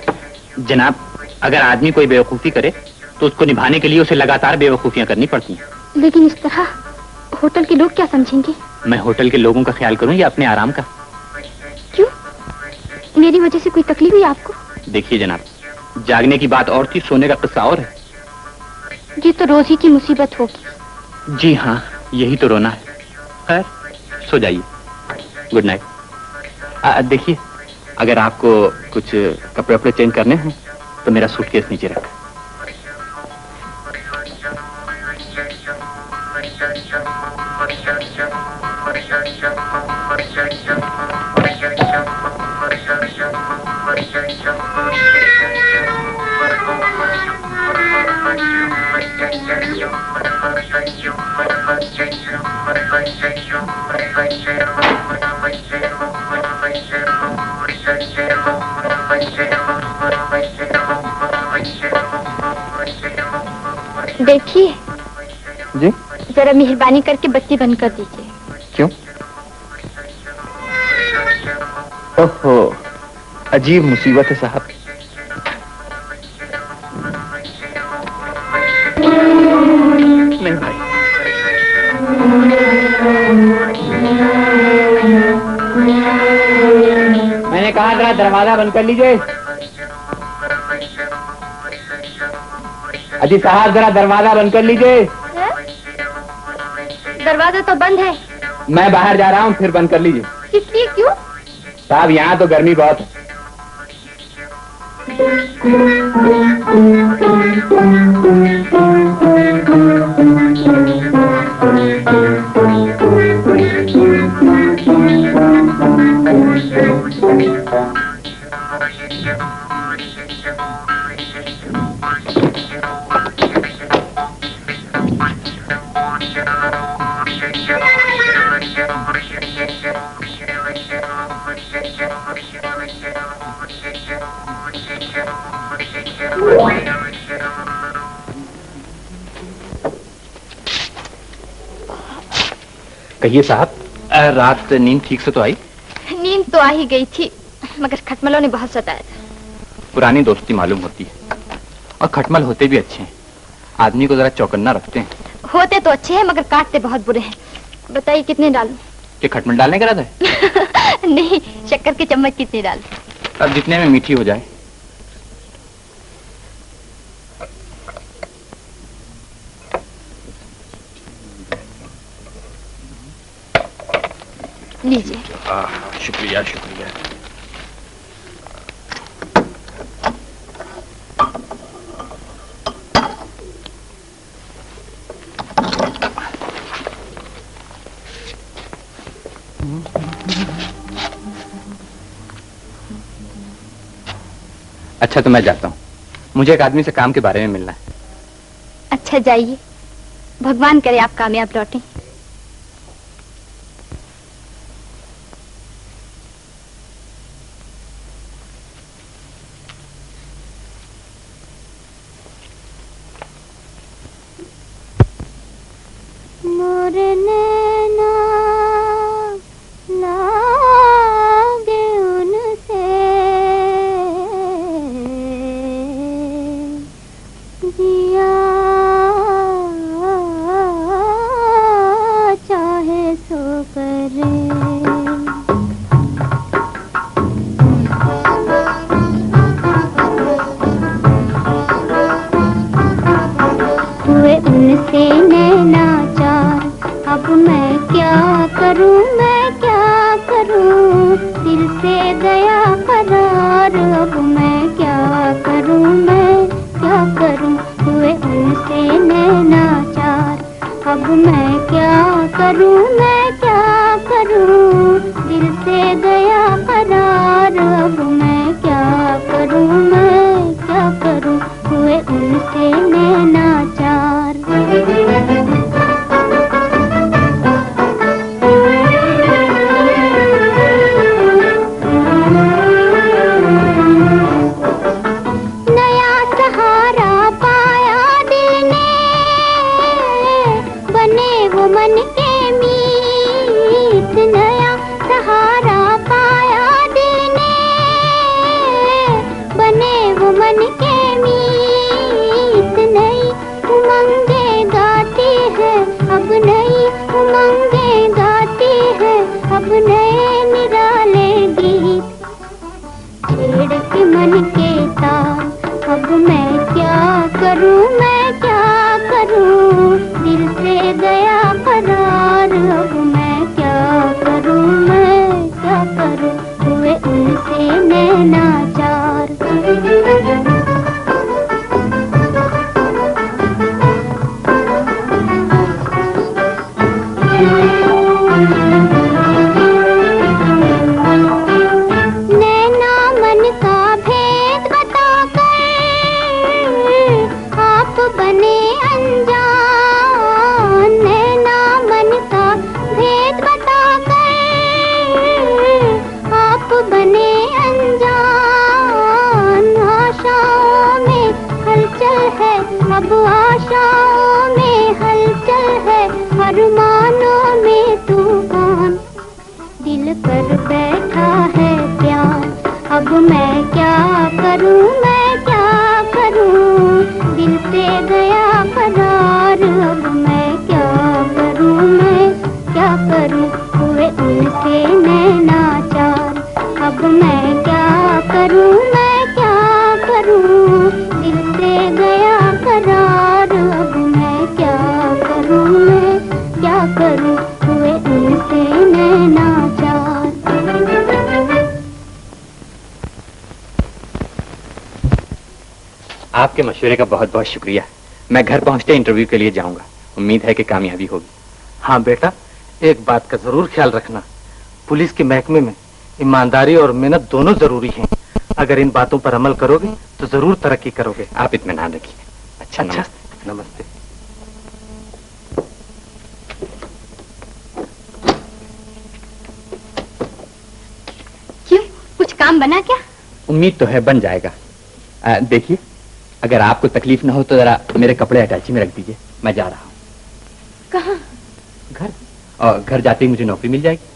जनाब, अगर आदमी कोई बेवकूफी करे तो उसको निभाने के लिए उसे लगातार बेवकूफियां करनी पड़ती हैं।
लेकिन इस तरह होटल के लोग क्या समझेंगे?
मैं होटल के लोगों का ख्याल करूं या अपने आराम का?
क्यों? मेरी वजह से कोई तकलीफ हुई आपको?
देखिए जनाब, जागने की बात और थी, सोने का किस्सा और है।
ये तो रोज ही की मुसीबत होगी।
जी हाँ, यही तो रोना है। खैर, सो जाइए। Good night. देखिए, अगर आपको कुछ कपड़े वपड़े चेंज करने हैं तो मेरा सूटकेस नीचे रखा।
देखिए,
जी?
जरा मेहरबानी करके बत्ती बंद कर दीजिए।
क्यों? ओहो, अजीब मुसीबत है साहब। नहीं भाई, मैंने कहा जरा दरवाजा बंद कर लीजिए। अजी साहब जरा दरवाजा बंद कर लीजिए।
दरवाजा तो बंद है।
मैं बाहर जा रहा हूँ, फिर बंद कर लीजिए।
किस लिए? क्यों?
साहब यहाँ तो गर्मी बहुत है। कहिए साहब, रात नींद ठीक से तो आई?
नींद तो आ ही गई थी, मगर खटमलों ने बहुत सताया था।
पुरानी दोस्ती मालूम होती है, और खटमल होते भी अच्छे हैं, आदमी को जरा चौकन्ना रखते हैं।
होते तो अच्छे हैं मगर काटते बहुत बुरे हैं। बताइए कितने डालूं?
कि खटमल डालने का इरादा है?
नहीं, शक्कर के चम्मच कितने डालूं?
अब जितने में मीठी हो जाए।
लीजिए।
शुक्रिया शुक्रिया। अच्छा तो मैं जाता हूँ, मुझे एक आदमी से काम के बारे में मिलना है।
अच्छा जाइए, भगवान करे आप कामयाब लौटें।
अब आशाओं में हलचल हुए उनसे नैनाचार।
आपके मशवरे का बहुत बहुत शुक्रिया। मैं घर पहुंचते इंटरव्यू के लिए जाऊंगा। उम्मीद है कि कामयाबी होगी।
हाँ बेटा, एक बात का जरूर ख्याल रखना, पुलिस के महकमे में ईमानदारी और मेहनत दोनों जरूरी हैं। अगर इन बातों पर अमल करोगे तो जरूर तरक्की करोगे।
आप इत्मीनान रखिए। अच्छा,
नमस्ते। नमस्ते।
क्यों, कुछ काम बना क्या?
उम्मीद तो है बन जाएगा। देखिए, अगर आपको तकलीफ ना हो तो जरा मेरे कपड़े अटैची में रख दीजिए। मैं जा रहा हूँ।
कहाँ?
घर। और घर जाते ही मुझे नौकरी मिल जाएगी।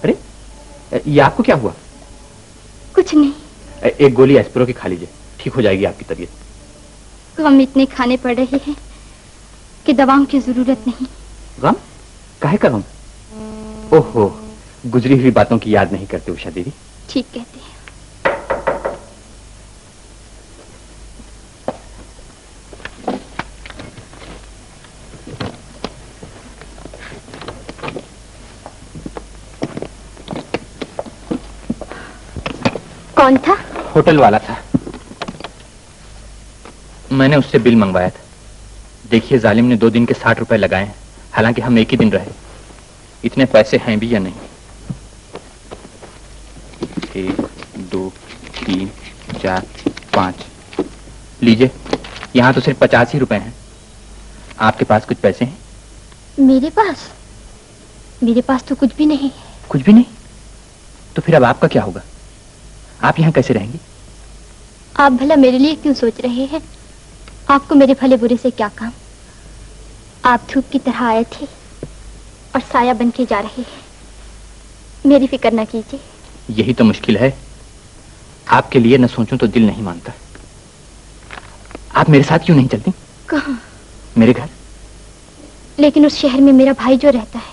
अरे, ये आपको क्या हुआ?
कुछ नहीं।
एक गोली एस्पिरो की खा लीजिए, ठीक हो जाएगी आपकी तबीयत।
गम इतने खाने पड़ रहे हैं कि दवाओं की जरूरत नहीं।
गम? काहे का गम? ओहो, गुजरी हुई बातों की याद नहीं करते उषा दीदी।
ठीक कहते हैं। कौन था?
होटल वाला था। मैंने उससे बिल मंगवाया था। देखिए, जालिम ने 2 दिन के 60 रुपए लगाए हैं, हालांकि हम एक ही दिन रहे। इतने पैसे हैं भी या नहीं? 1, 2, 3, 4, 5। लीजिए, यहाँ तो सिर्फ 50 ही रुपए हैं। आपके पास कुछ पैसे हैं?
मेरे पास तो कुछ भी नहीं।
कुछ भी नहीं? तो फिर अब आपका क्या होगा? आप यहाँ कैसे रहेंगी?
आप भला मेरे लिए क्यों सोच रहे हैं? आपको मेरे भले बुरे से क्या काम? आप धूप की तरह आए थे और साया बन के जा रहे हैं। मेरी फिक्र ना कीजिए।
यही तो मुश्किल है। आपके लिए न सोचूं तो दिल नहीं मानता। आप मेरे साथ क्यों नहीं चलती?
कहाँ?
मेरे घर।
लेकिन उस शहर में मेरा भाई जो रहता है।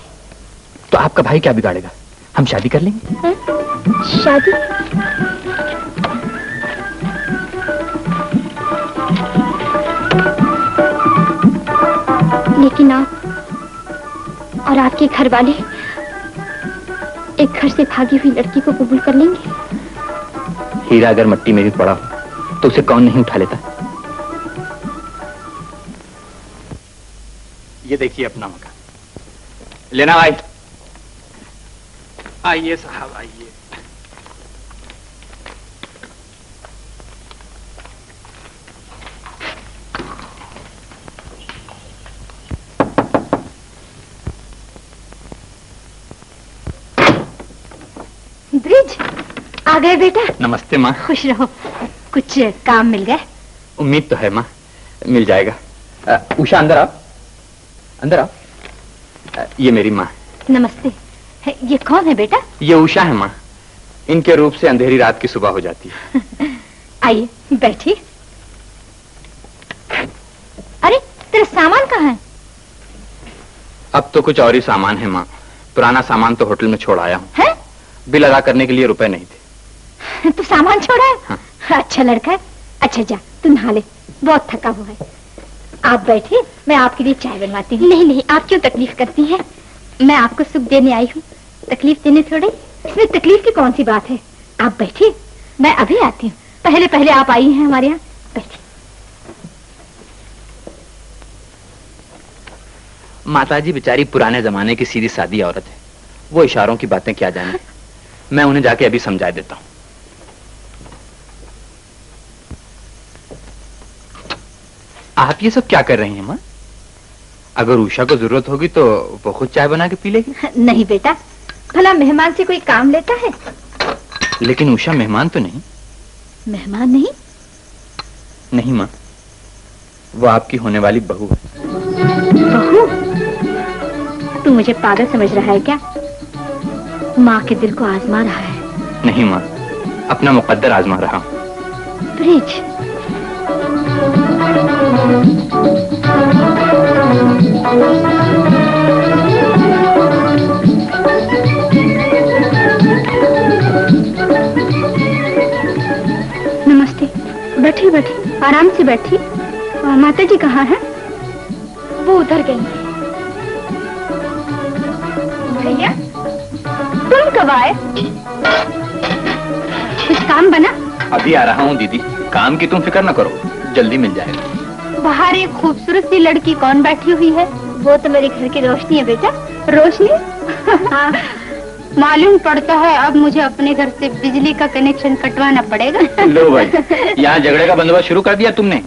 तो आपका भाई क्या बिगाड़ेगा? हम शादी कर लेंगे।
है? शादी? लेकिन आप और आपके घर वाले एक घर से भागी हुई लड़की को कबूल कर लेंगे?
हीरा अगर मिट्टी में भी पड़ा हो तो उसे कौन नहीं उठा लेता? ये देखिए अपना मकान। लेना भाई।
आइए साहब, आइए।
ब्रिज, आ गए बेटा?
नमस्ते माँ।
खुश रहो। कुछ काम मिल गए?
उम्मीद तो है माँ, मिल जाएगा। उषा, अंदर आओ, अंदर आओ। ये मेरी माँ।
नमस्ते। ये कौन है बेटा?
ये उषा है माँ। इनके रूप से अंधेरी रात की सुबह हो जाती है।
आइए, बैठिए। अरे, तेरा सामान कहाँ है?
अब तो कुछ और ही सामान है माँ। पुराना सामान तो होटल में छोड़ आया हूँ।
है?
बिल अदा करने के लिए रुपए नहीं थे।
तो सामान छोड़ा है?
हाँ।
अच्छा लड़का है। अच्छा जा, तू नहा ले, बहुत थका हुआ है। आप बैठिए, मैं आपके लिए चाय बनवाती हूँ। नहीं, आप क्यों तकलीफ करती हैं? मैं आपको सुख देने आई हूँ, तकलीफ देने थोड़ी। इसमें तकलीफ की कौन सी बात है? आप बैठिए, मैं अभी आती हूँ। पहले आप आई हैं हमारे यहाँ, बैठिए।
माताजी बेचारी पुराने जमाने की सीधी सादी औरत है। वो इशारों की बातें क्या जाने। मैं उन्हें जाके अभी समझा देता हूँ। आप ये सब क्या कर रही हैं माँ? अगर उषा को जरूरत होगी तो वो खुद चाय बना के पी लेगी।
नहीं बेटा, भला मेहमान से कोई काम लेता है?
लेकिन उषा मेहमान तो नहीं।
मेहमान नहीं?
नहीं माँ, वो आपकी होने वाली बहू है।
बहू? तू मुझे पागल समझ रहा है क्या? माँ के दिल को आजमा रहा है।
नहीं माँ, अपना मुकद्दर आजमा रहा हूँ।
ब्रिज, नमस्ते। बैठिए, आराम से बैठिए। माता जी कहाँ हैं? वो उधर गई हैं। भैया, तुम कब आए? कुछ काम बना?
अभी आ रहा हूँ दीदी, काम की तुम फिक्र न करो, जल्दी मिल जाएगा।
बाहर एक खूबसूरत सी लड़की कौन बैठी हुई है? वो तो मेरे घर की रोशनी है बेटा। रोशनी? हाँ। मालूम पड़ता है अब मुझे अपने घर से बिजली का कनेक्शन कटवाना पड़ेगा।
लो भाई, यहाँ झगड़े का बंदोबस्त शुरू कर दिया तुमने।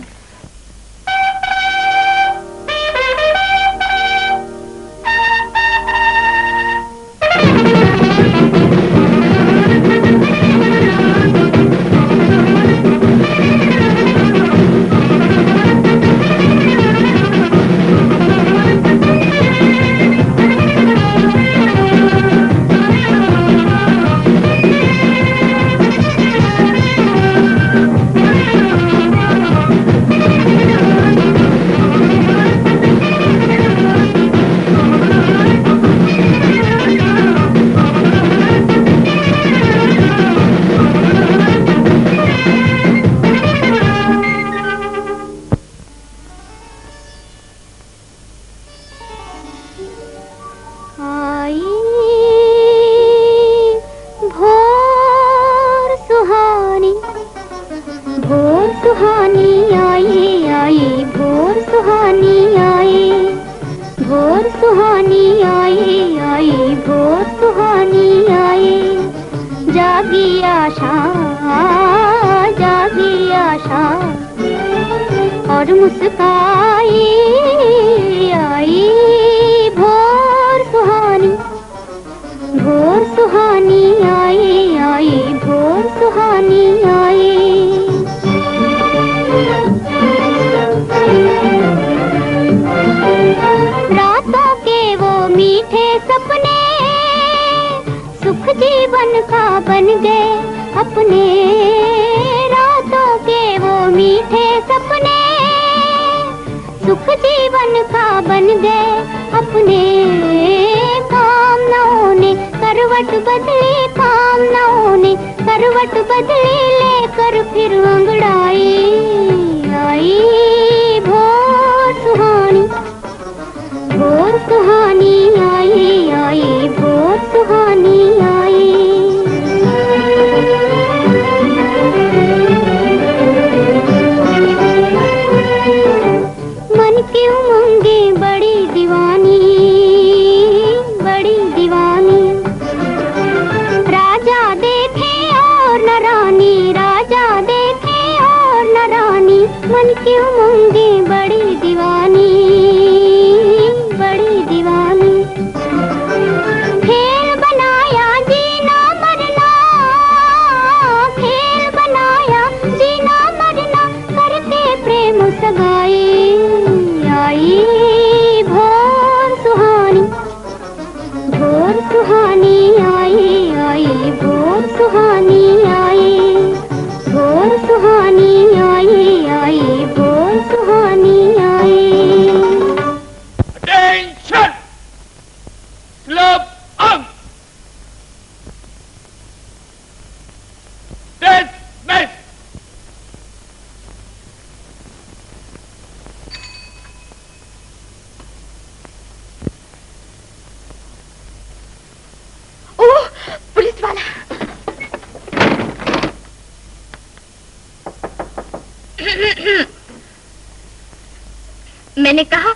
मैंने कहा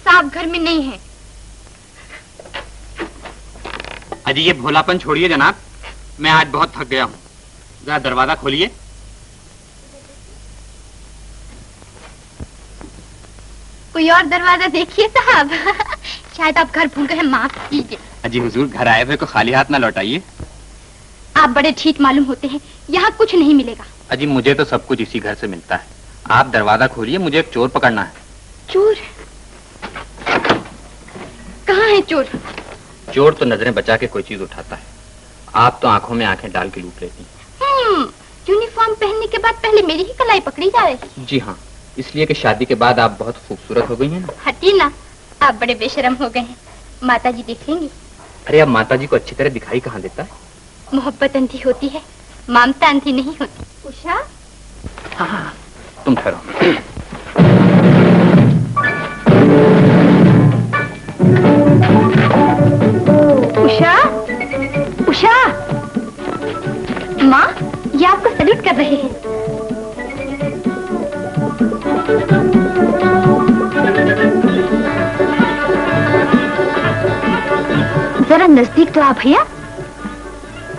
साहब घर में नहीं है।
अजी ये भोलापन छोड़िए जनाब, मैं आज बहुत थक गया हूँ, जरा दरवाजा खोलिए।
कोई और दरवाजा देखिए साहब। शायद आप घर भूल गए हैं, माफ कीजिए।
अजी हुजूर घर आए हुए को खाली हाथ ना लौटाइए।
आप बड़े ठीक मालूम होते हैं, यहाँ कुछ नहीं मिलेगा।
अजी मुझे तो सब कुछ इसी घर से मिलता है, आप दरवाजा खोलिए, मुझे एक चोर पकड़ना है।
चोर? कहाँ है चोर?
चोर तो नजरें बचा के कोई चीज उठाता है, आप तो आंखों में आंखें डाल के लूट लेती हैं।
यूनिफॉर्म पहनने के बाद पहले मेरी ही कलाई पकड़ी जा रही।
जी हाँ, इसलिए कि शादी के बाद आप बहुत खूबसूरत हो गई हैं ना।
हटी ना, आप बड़े बेशरम हो गए हैं, माताजी देखेंगी।
अरे अब माताजी को अच्छी तरह दिखाई कहाँ देता है।
मोहब्बत अंधी होती है, ममता अंधी नहीं होती। उषा?
हाँ तुम ठहरो।
कर रहे हैं? जरा नजदीक तो आ भैया।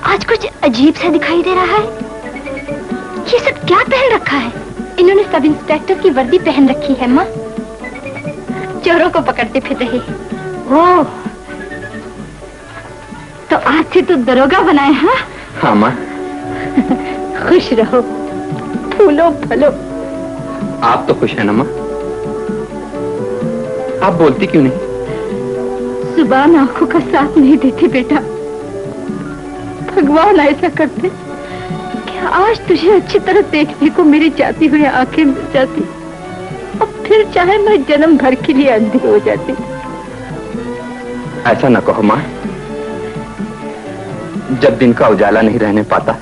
आज कुछ अजीब सा दिखाई दे रहा है। ये सब क्या पहन रखा है? इन्होंने सब इंस्पेक्टर की वर्दी पहन रखी है माँ। चोरों को पकड़ते फिर रहे हैं। ओह, तो आज से तो दरोगा बनाए हैं?
हाँ माँ।
खुश रहो, फूलो फलो।
आप तो खुश है ना माँ? आप बोलती क्यों नहीं?
जुबान आंखों का साथ नहीं देती बेटा। भगवान ऐसा करते कि आज तुझे अच्छी तरह देखने को मेरी जाती हुई आंखें मिल जाती, और फिर चाहे मैं जन्म भर के लिए अंधी हो जाती।
ऐसा न कहो माँ। जब दिन का उजाला नहीं रहने पाता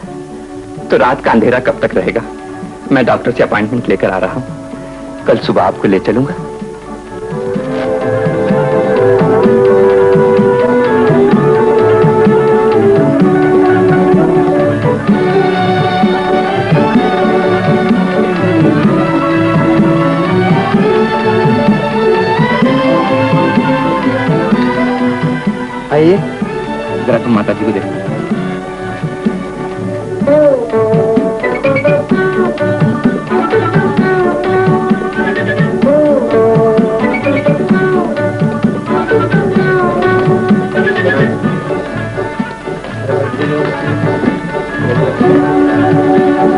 तो रात का अंधेरा कब तक रहेगा? मैं डॉक्टर से अपॉइंटमेंट लेकर आ रहा हूँ। कल सुबह आपको ले चलूंगा।
आइए।
जरा तुम माता जी को देखो।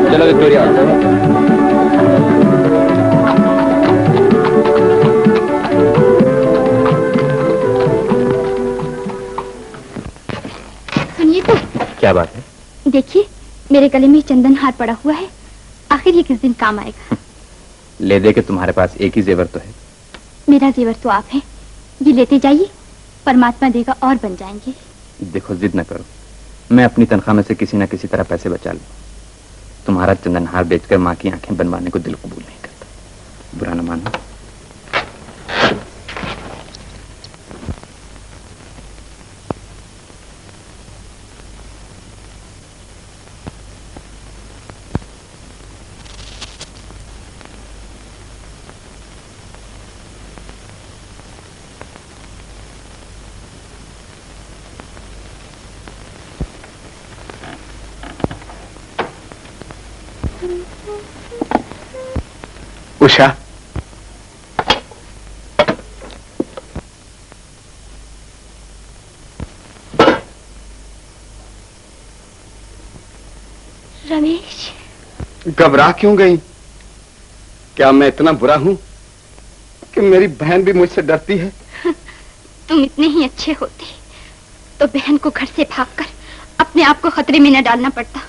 चलो विक्टोरिया।
सुनिए तो।
क्या बात है?
देखिए, मेरे गले में चंदन हार पड़ा हुआ है। आखिर ये किस दिन काम आएगा?
ले दे के तुम्हारे पास एक ही जेवर तो है।
मेरा जेवर तो आप है। ये लेते जाइए, परमात्मा देगा और बन जाएंगे।
देखो, जिद न करो। मैं अपनी तनख्वाह में से किसी न किसी तरह पैसे बचा लूं। तुम्हारा चंदनहार बेचकर माँ की आंखें बनवाने को दिल कबूल नहीं करता। बुरा न मानो।
उषा,
रमेश,
घबरा क्यों गई? क्या मैं इतना बुरा हूं कि मेरी बहन भी मुझसे डरती है?
तुम इतने ही अच्छे होते तो बहन को घर से भागकर अपने आप को खतरे में न डालना पड़ता।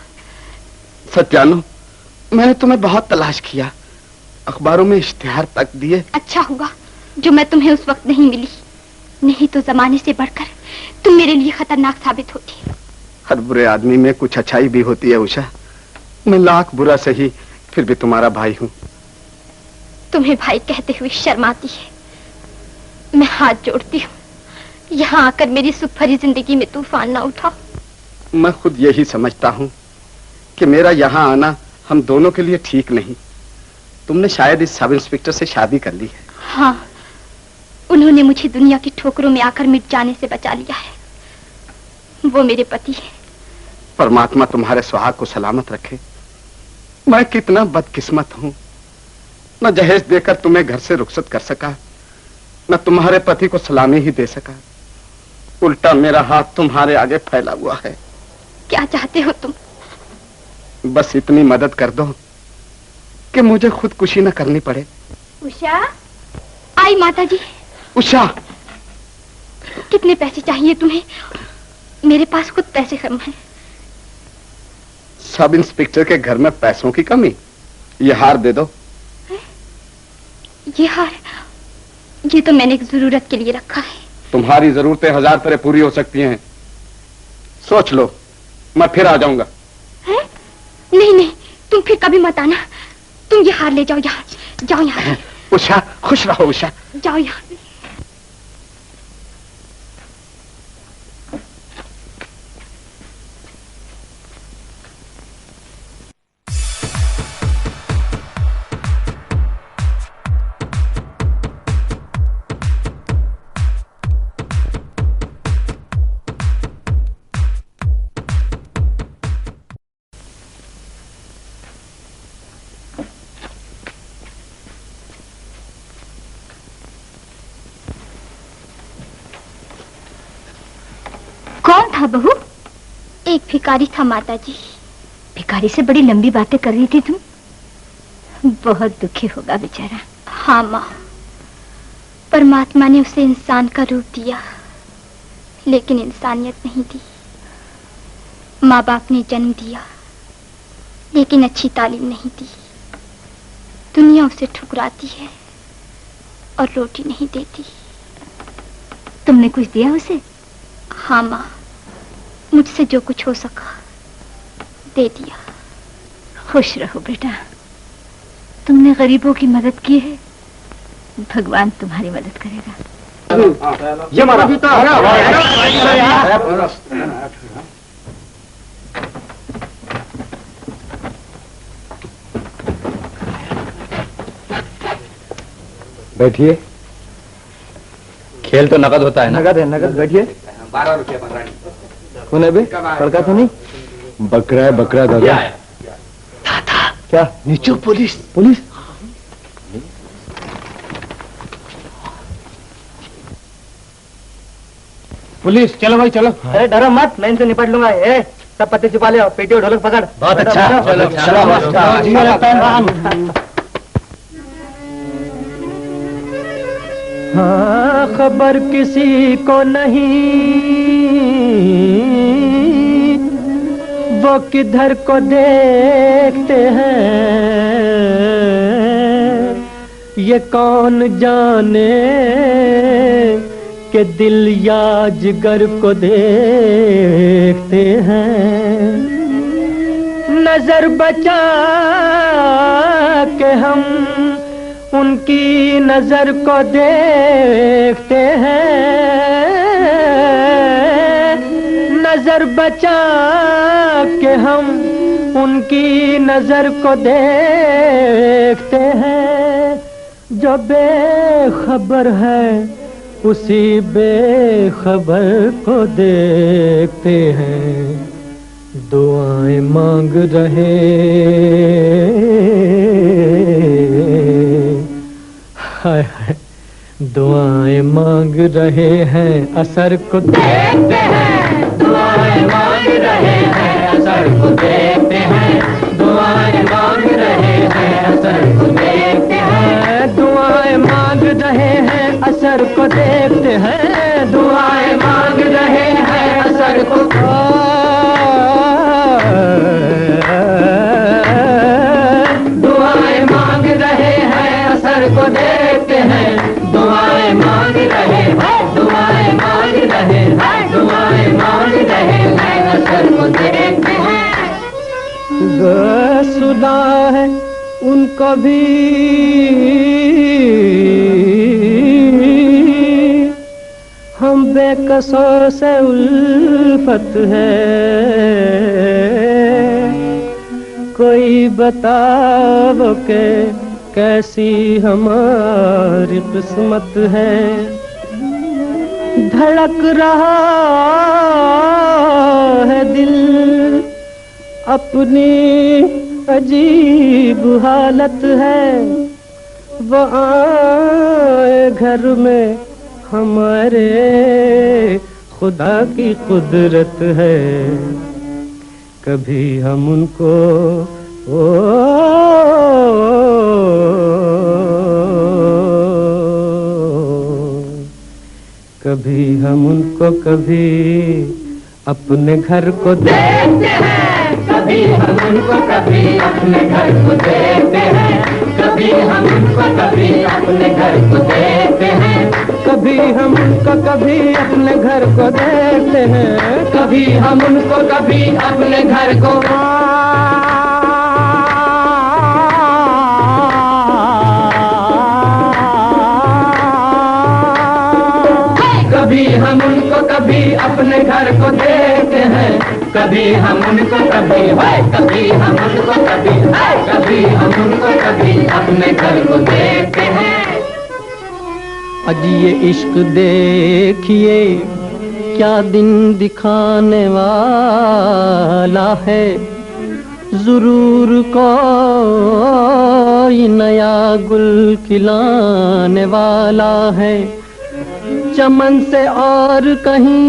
सच जानो, मैंने तुम्हें बहुत तलाश किया, अखबारों में इश्तिहार तक दिए।
अच्छा हुआ जो मैं तुम्हें उस वक्त नहीं मिली, नहीं तो जमाने से बढ़कर तुम मेरे लिए खतरनाक साबित होती।
हर बुरे आदमी में कुछ अच्छाई भी होती है उषा। मैं लाख बुरा सही, फिर भी तुम्हारा भाई हूँ।
तुम्हें भाई कहते हुए शर्म आती है। मैं हाथ जोड़ती हूँ, यहाँ आकर मेरी सुख भरी जिंदगी में तूफान ना उठाओ।
मैं खुद यही समझता हूँ कि मेरा यहाँ आना हम दोनों के लिए ठीक नहीं। तुमने शायद इस सब इंस्पेक्टर से शादी कर ली है।
हाँ, उन्होंने मुझे दुनिया की ठोकरों में आकर मिट जाने से बचा लिया है। वो मेरे पति है।
परमात्मा तुम्हारे सुहाग को सलामत रखे। मैं कितना बदकिस्मत हूँ, न जहेज देकर तुम्हें घर से रुखसत कर सका, न तुम्हारे पति को सलामी ही दे सका। उल्टा मेरा हाथ तुम्हारे आगे फैला हुआ है।
क्या चाहते हो तुम?
बस इतनी मदद कर दो कि मुझे खुदकुशी न करनी पड़े।
उषा, आई माता जी।
उषा,
कितने पैसे चाहिए तुम्हें? मेरे पास खुद पैसे कम हैं।
सब इंस्पेक्टर के घर में पैसों की कमी? ये हार दे दो।
ये हार? ये तो मैंने एक जरूरत के लिए रखा है।
तुम्हारी जरूरतें 1000 तरह पूरी हो सकती हैं। सोच लो, मैं फिर आ जाऊंगा।
है? नहीं नहीं, तुम फिर कभी मत आना। तुम ये हार ले जाओ। यहाँ जाओ, यहाँ।
उषा, खुश रहो उषा।
जाओ यहाँ।
कौन था बहू?
एक भिखारी था माताजी।
भिखारी से बड़ी लंबी बातें कर रही थी तुम। बहुत दुखी होगा बेचारा।
हाँ माँ, परमात्मा ने उसे इंसान का रूप दिया, लेकिन इंसानियत नहीं दी। माँ बाप ने जन्म दिया, लेकिन अच्छी तालीम नहीं दी। दुनिया उसे ठुकराती है और रोटी नहीं देती।
तुमने कुछ दिया उसे?
हाँ माँ, मुझसे जो कुछ हो सका दे दिया।
खुश रहो बेटा, तुमने गरीबों की मदद की है, भगवान तुम्हारी मदद करेगा।
ये मारा।
बैठिए।
खेल तो नकद होता है ना?
नगद है, नगद। बैठिए।
12 रुपया बकरा।
कौन है बे? लड़का तो नहीं? बकरा है, बकरा दादा। क्या? नीचे पुलिस। पुलिस? पुलिस, चलो भाई चलो।
अरे डरो मत, मैं इनसे निपट लूंगा। सब पत्ते छुपा ले, पेटी और ढोलक पकड़।
बहुत अच्छा।
हाँ, खबर किसी को नहीं, वो किधर को देखते हैं, ये कौन जाने कि दिल या जिगर को देखते हैं। नजर बचा के हम उनकी नजर को देखते हैं, नजर बचा के हम उनकी नजर को देखते हैं। जो बेखबर है उसी बेखबर को देखते हैं। दुआएं मांग रहे, हाय हाय, दुआएं मांग रहे हैं, असर को देखते हैं। दुआएं मांग रहे हैं, असर को देखते हैं। दुआएं मांग रहे हैं, असर को देखते हैं। दुआएं मांग रहे हैं, असर को देखते हैं। दुआएं मांग रहे हैं, असर को। दुआएं मांग रहे हैं, असर को देखते हैं। दुआएं मांग रहे हैं, दुआएं मांग रहे हैं, दुआएं मांग रहे हैं, असर को देखते हैं। सुना है उनको भी हम बेकसों से उल्फत है, कोई बताओ के कैसी हमारी किस्मत है। धड़क रहा है दिल अपनी अजीब हालत है, वो आए घर में हमारे खुदा की कुदरत है। कभी हम उनको कभी हम उनको कभी अपने घर को देखते हैं, कभी हम उनको कभी अपने घर को देखते हैं, कभी हम उनको कभी अपने घर को देखते हैं, कभी हम उनको कभी अपने घर को देखते हैं, कभी हम उनको कभी अपने घर को। कभी हम उनको कभी अपने घर को देखते हैं, कभी हम उनको कभी कभी हम उनको कभी हम उनको कभी अपने घर को देखते हैं। आज ये इश्क देखिए क्या दिन दिखाने वाला है, जरूर कोई नया गुल खिलाने वाला है। चमन से और कहीं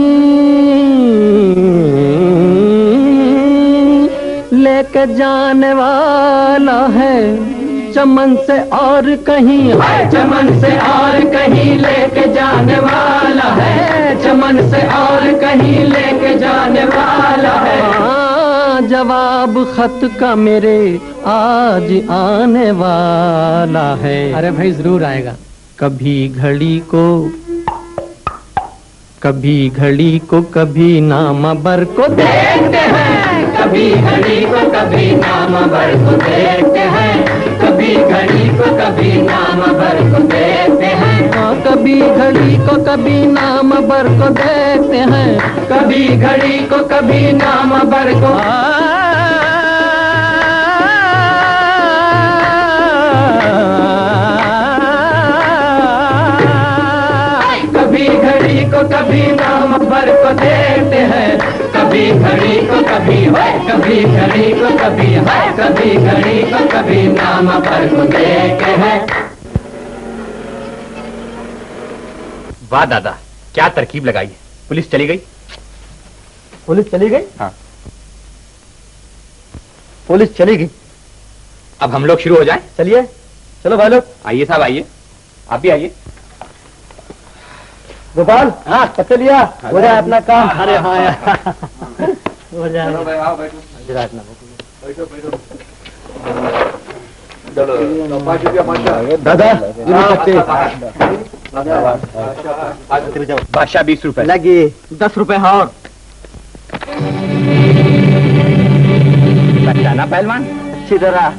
लेके जाने वाला है, चमन से और कहीं है, चमन से और कहीं लेके जाने वाला है, चमन से और कहीं लेके जाने वाला है। जवाब खत का मेरे आज आने वाला है। अरे भाई जरूर आएगा। कभी घड़ी को कभी नामवर को देखते हैं, कभी घड़ी को कभी नामवर को देखते हैं, कभी घड़ी को कभी नामवर को देखते हैं, कभी घड़ी को कभी नामवर को देखते हैं, कभी घड़ी को कभी नामवर को। कभी घड़ी को कभी नामवर को देखते हैं, कभी घड़ी को कभी है, कभी घड़ी को कभी है, कभी घड़ी को कभी नामवर को देखते हैं।
वाह दादा, क्या तरकीब लगाई है। पुलिस चली गई?
पुलिस चली गई?
हाँ,
पुलिस चली गई।
अब हम लोग शुरू हो जाएं?
चलिए, चलो भाई लोग।
आइए साहब, आइए, आप भी आइए।
गोपाल, हाँ पकड़ लिया, हो जाए अपना काम। अरे हाँ यार, हो जाए। दादा
बादशाह 20 रुपए
लगी, 10 रुपए और।
बचाना पहलवान,
अच्छी तरह।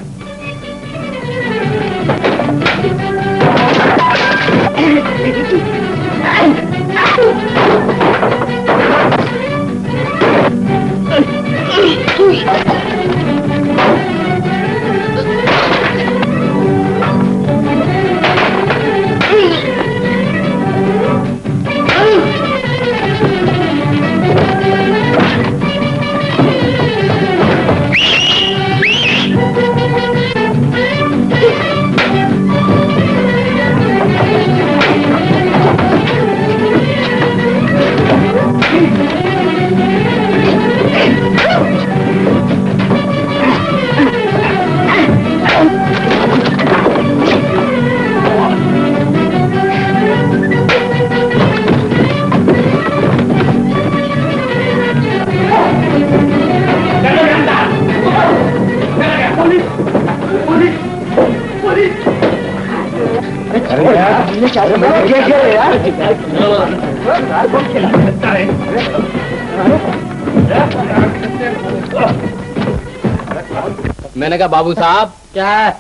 मैंने कहा बाबू साहब,
क्या है?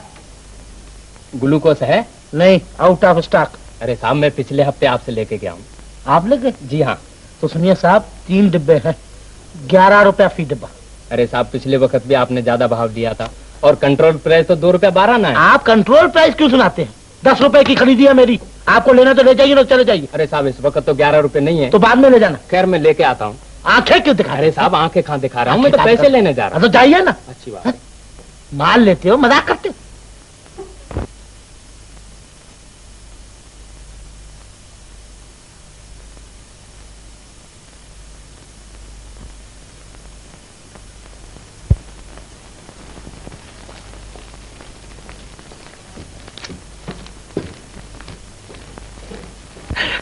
ग्लूकोस है?
नहीं, आउट ऑफ स्टॉक।
अरे साहब, मैं पिछले हफ्ते आपसे लेके गया हूँ।
आप लेके?
जी हाँ।
तो सुनिए साहब, 3 डिब्बे हैं, 11 रुपया फी डिब्बा।
अरे साहब, पिछले वक्त भी आपने ज्यादा भाव दिया था, और कंट्रोल प्राइस तो 2 रुपया 12 ना है।
आप कंट्रोल प्राइस क्यों सुनाते हैं? 10 रुपए की खरीदी है मेरी, आपको लेना तो ले जाइए, ना चले जाइए।
अरे साहब, इस वक्त तो 11 रुपए नहीं है।
तो बाद में ले जाना।
खैर, मैं लेके आता हूँ।
आंखें क्यों दिखा?
अरे साहब, आंखें कहाँ दिखा रहा हूँ, मैं तो पैसे लेने जा रहा हूँ।
तो जाइए ना।
अच्छी बात।
माल लेते हो, मजाक करते हो।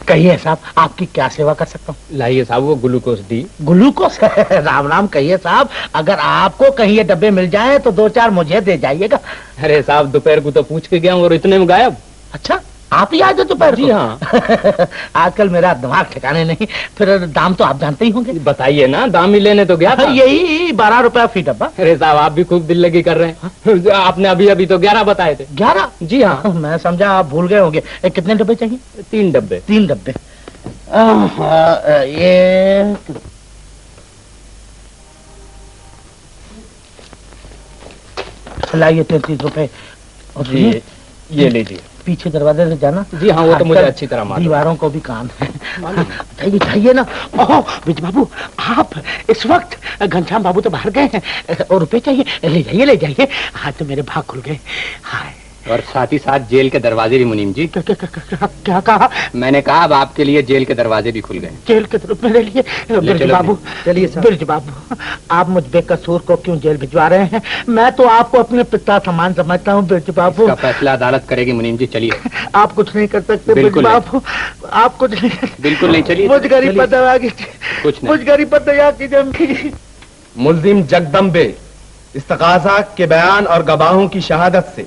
कहिए साहब, आपकी क्या सेवा कर सकता हूँ?
लाइए साहब, वो glucose D.
Glucose? Ram Ram कहिए साहब, अगर आपको कहीं ये डब्बे मिल जाए तो 2-4 मुझे दे जाइएगा।
अरे साहब, दोपहर को तो पूछ के गया हूँ और इतने में गायब।
अच्छा, आप ही आए थे दोपहर?
जी हाँ।
आजकल मेरा दिमाग ठिकाने नहीं। फिर दाम तो आप जानते ही होंगे।
बताइए ना, दाम ही लेने तो गया था।
यही 12 रुपया फी डब्बा।
अरे साहब, आप भी खूब दिल लगी कर रहे हैं। आपने अभी अभी तो 11 बताए थे।
11?
जी हाँ।
मैं समझा आप भूल गए होंगे। कितने डब्बे चाहिए?
3 डब्बे।
3 डब्बे। ये लाइए 33 रुपए। और
ये लीजिए।
पीछे दरवाजे से जाना।
जी हाँ, वो तो मुझे अच्छी तरह मालूम।
दीवारों को भी काम है। जाइए जाइए ना। ओह बिज बाबू, आप इस वक्त? घनश्याम बाबू तो बाहर गए हैं और रुपए चाहिए। ले जाइए ले जाइए। आज तो मेरे भाग खुल गए। हाय
और साथ ही साथ जेल के दरवाजे भी मुनीम जी।
क्या कहा?
मैंने कहा अब आपके लिए जेल के दरवाजे भी खुल गए।
जेल के तरफ मेरे लिए? ब्रिज बाबू,
चलिए सर।
ब्रिज बाबू, आप मुझ बेकसूर को क्यों जेल भिजवा रहे हैं? मैं तो आपको अपने पिता समान समझता हूँ ब्रिज बाबू।
इसका फैसला अदालत करेगी मुनीम जी, चलिए।
आप कुछ नहीं कर सकते ब्रिज बाबू, आप कुछ नहीं।
बिल्कुल नहीं, चलिए।
मुझ गरीब पर दया कीजिए,
कुछ नहीं।
मुझ गरीब पर दया कीजिए।
मुल्जिम जगदम्बे, इस्तकाजा के बयान और गवाहों की शहादत से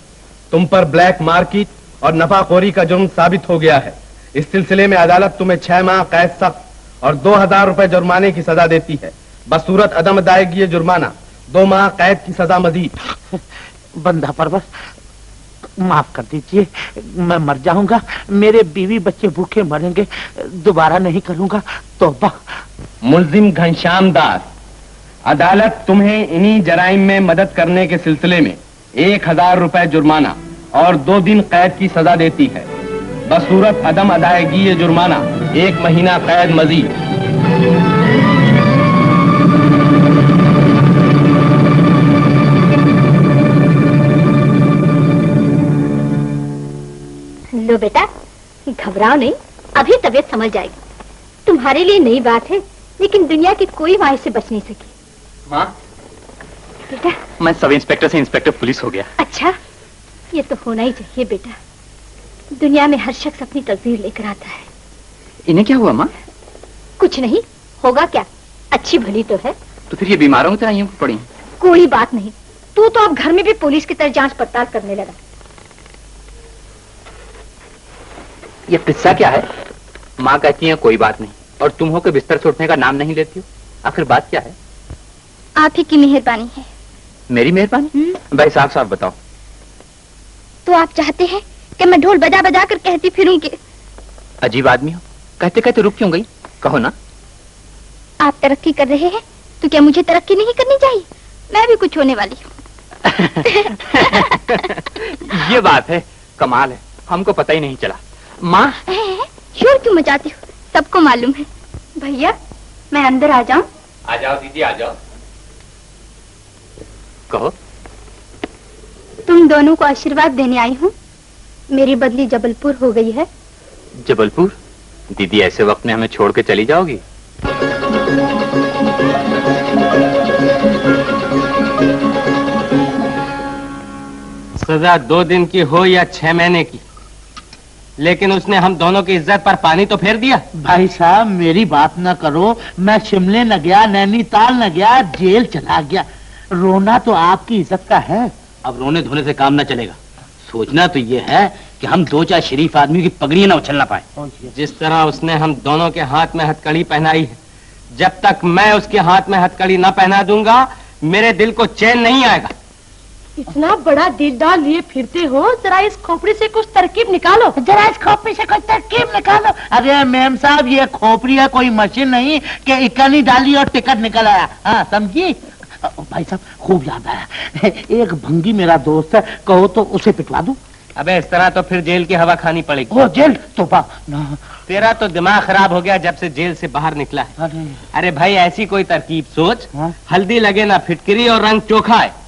तुम पर ब्लैक मार्केट और नफाखोरी का जुर्म साबित हो गया है। इस सिलसिले में अदालत तुम्हें 6 माह कैद सख्त और 2000 रुपए जुर्माने की सजा देती है। बसूरत अदम अदायगी जुर्माना 2 माह कैद की सजा मजीद।
बंदा परवर, माफ कर दीजिए, मैं मर जाऊंगा, मेरे बीवी बच्चे भूखे मरेंगे, दोबारा नहीं करूंगा, तौबा।
मुल्जिम घनश्याम दास, अदालत तुम्हें इन्हीं जराइम में मदद करने के सिलसिले में 1000 रुपए जुर्माना और 2 दिन कैद की सजा देती है। बसूरत अदम अदायगी ये जुर्माना 1 महीना कैद मजीद।
लो बेटा, घबराओ नहीं, अभी तबीयत समझ जाएगी। तुम्हारे लिए नई बात है, लेकिन दुनिया की कोई माँ से बच नहीं सकी।
माँ,
बेटा,
मैं सब इंस्पेक्टर से इंस्पेक्टर पुलिस हो गया।
अच्छा, ये तो होना ही चाहिए बेटा। दुनिया में हर शख्स अपनी तकदीर लेकर आता है।
इन्हें क्या हुआ माँ?
कुछ नहीं होगा, क्या अच्छी भली तो है।
तो फिर ये बीमारों की तरह यूं पड़ी?
कोई बात नहीं, तू तो अब घर में भी पुलिस की तरह जांच पड़ताल करने लगा।
ये किस्सा क्या है? माँ कहती है कोई बात नहीं, और तुम हो के बिस्तर से उठने का नाम नहीं लेती हो। आखिर बात क्या है?
आप ही की मेहरबानी है।
मेरी मेहरबानी? भाई साफ साफ बताओ।
तो आप चाहते हैं कि मैं ढोल बजा बजा कर कहती फिरूं कि?
अजीब आदमी हो, कहते कहते रुक क्यों गई? कहो ना।
आप तरक्की कर रहे हैं तो क्या मुझे तरक्की नहीं करनी चाहिए? मैं भी कुछ होने वाली हूँ।
ये बात है, कमाल है, हमको पता ही नहीं चला। माँ,
शोर क्यों मचाती हो? सबको मालूम है। भैया, मैं अंदर आ जाऊं?
आ जाओ दीदी, आ जाओ।
कहो।
तुम दोनों को आशीर्वाद देने आई हूँ। मेरी बदली जबलपुर हो गई है।
जबलपुर? दीदी, ऐसे वक्त में हमें छोड़ के चली जाओगी?
सजा 2 दिन की हो या 6 महीने की, लेकिन उसने हम दोनों की इज्जत पर पानी तो फेर दिया।
भाई साहब, मेरी बात न करो। मैं शिमले न गया, नैनीताल न गया, जेल चला गया। रोना तो आपकी इज्जत का है।
अब रोने धोने से काम न चलेगा। सोचना तो ये है कि हम 2-4 शरीफ आदमी की पगड़ियां न उछलना पाए।
जिस तरह उसने हम दोनों के हाथ में हथकड़ी पहनाई है, जब तक मैं उसके हाथ में हथकड़ी न पहना दूंगा, मेरे दिल को चैन नहीं आएगा।
इतना बड़ा दिलदार लिए फिरते हो, जरा इस खोपड़ी से कुछ तरकीब निकालो।
जरा इस खोपड़ी से कुछ तरकीब निकालो। अरे मैम साहब, ये खोपड़ी है, कोई मशीन नहीं कि इकनी डाली और टिकट निकल आया। हाँ, समझी? भाई साहब, खूब याद आया, एक भंगी मेरा दोस्त है, कहो तो उसे पिटवा दूं।
अबे इस तरह तो फिर जेल की हवा खानी पड़ेगी।
ओ जेल तो ना।
तेरा तो दिमाग खराब हो गया जब से जेल से बाहर निकला है। अरे भाई, ऐसी कोई तरकीब सोच।
हाँ?
हल्दी लगे ना फिटकरी और रंग चोखा है।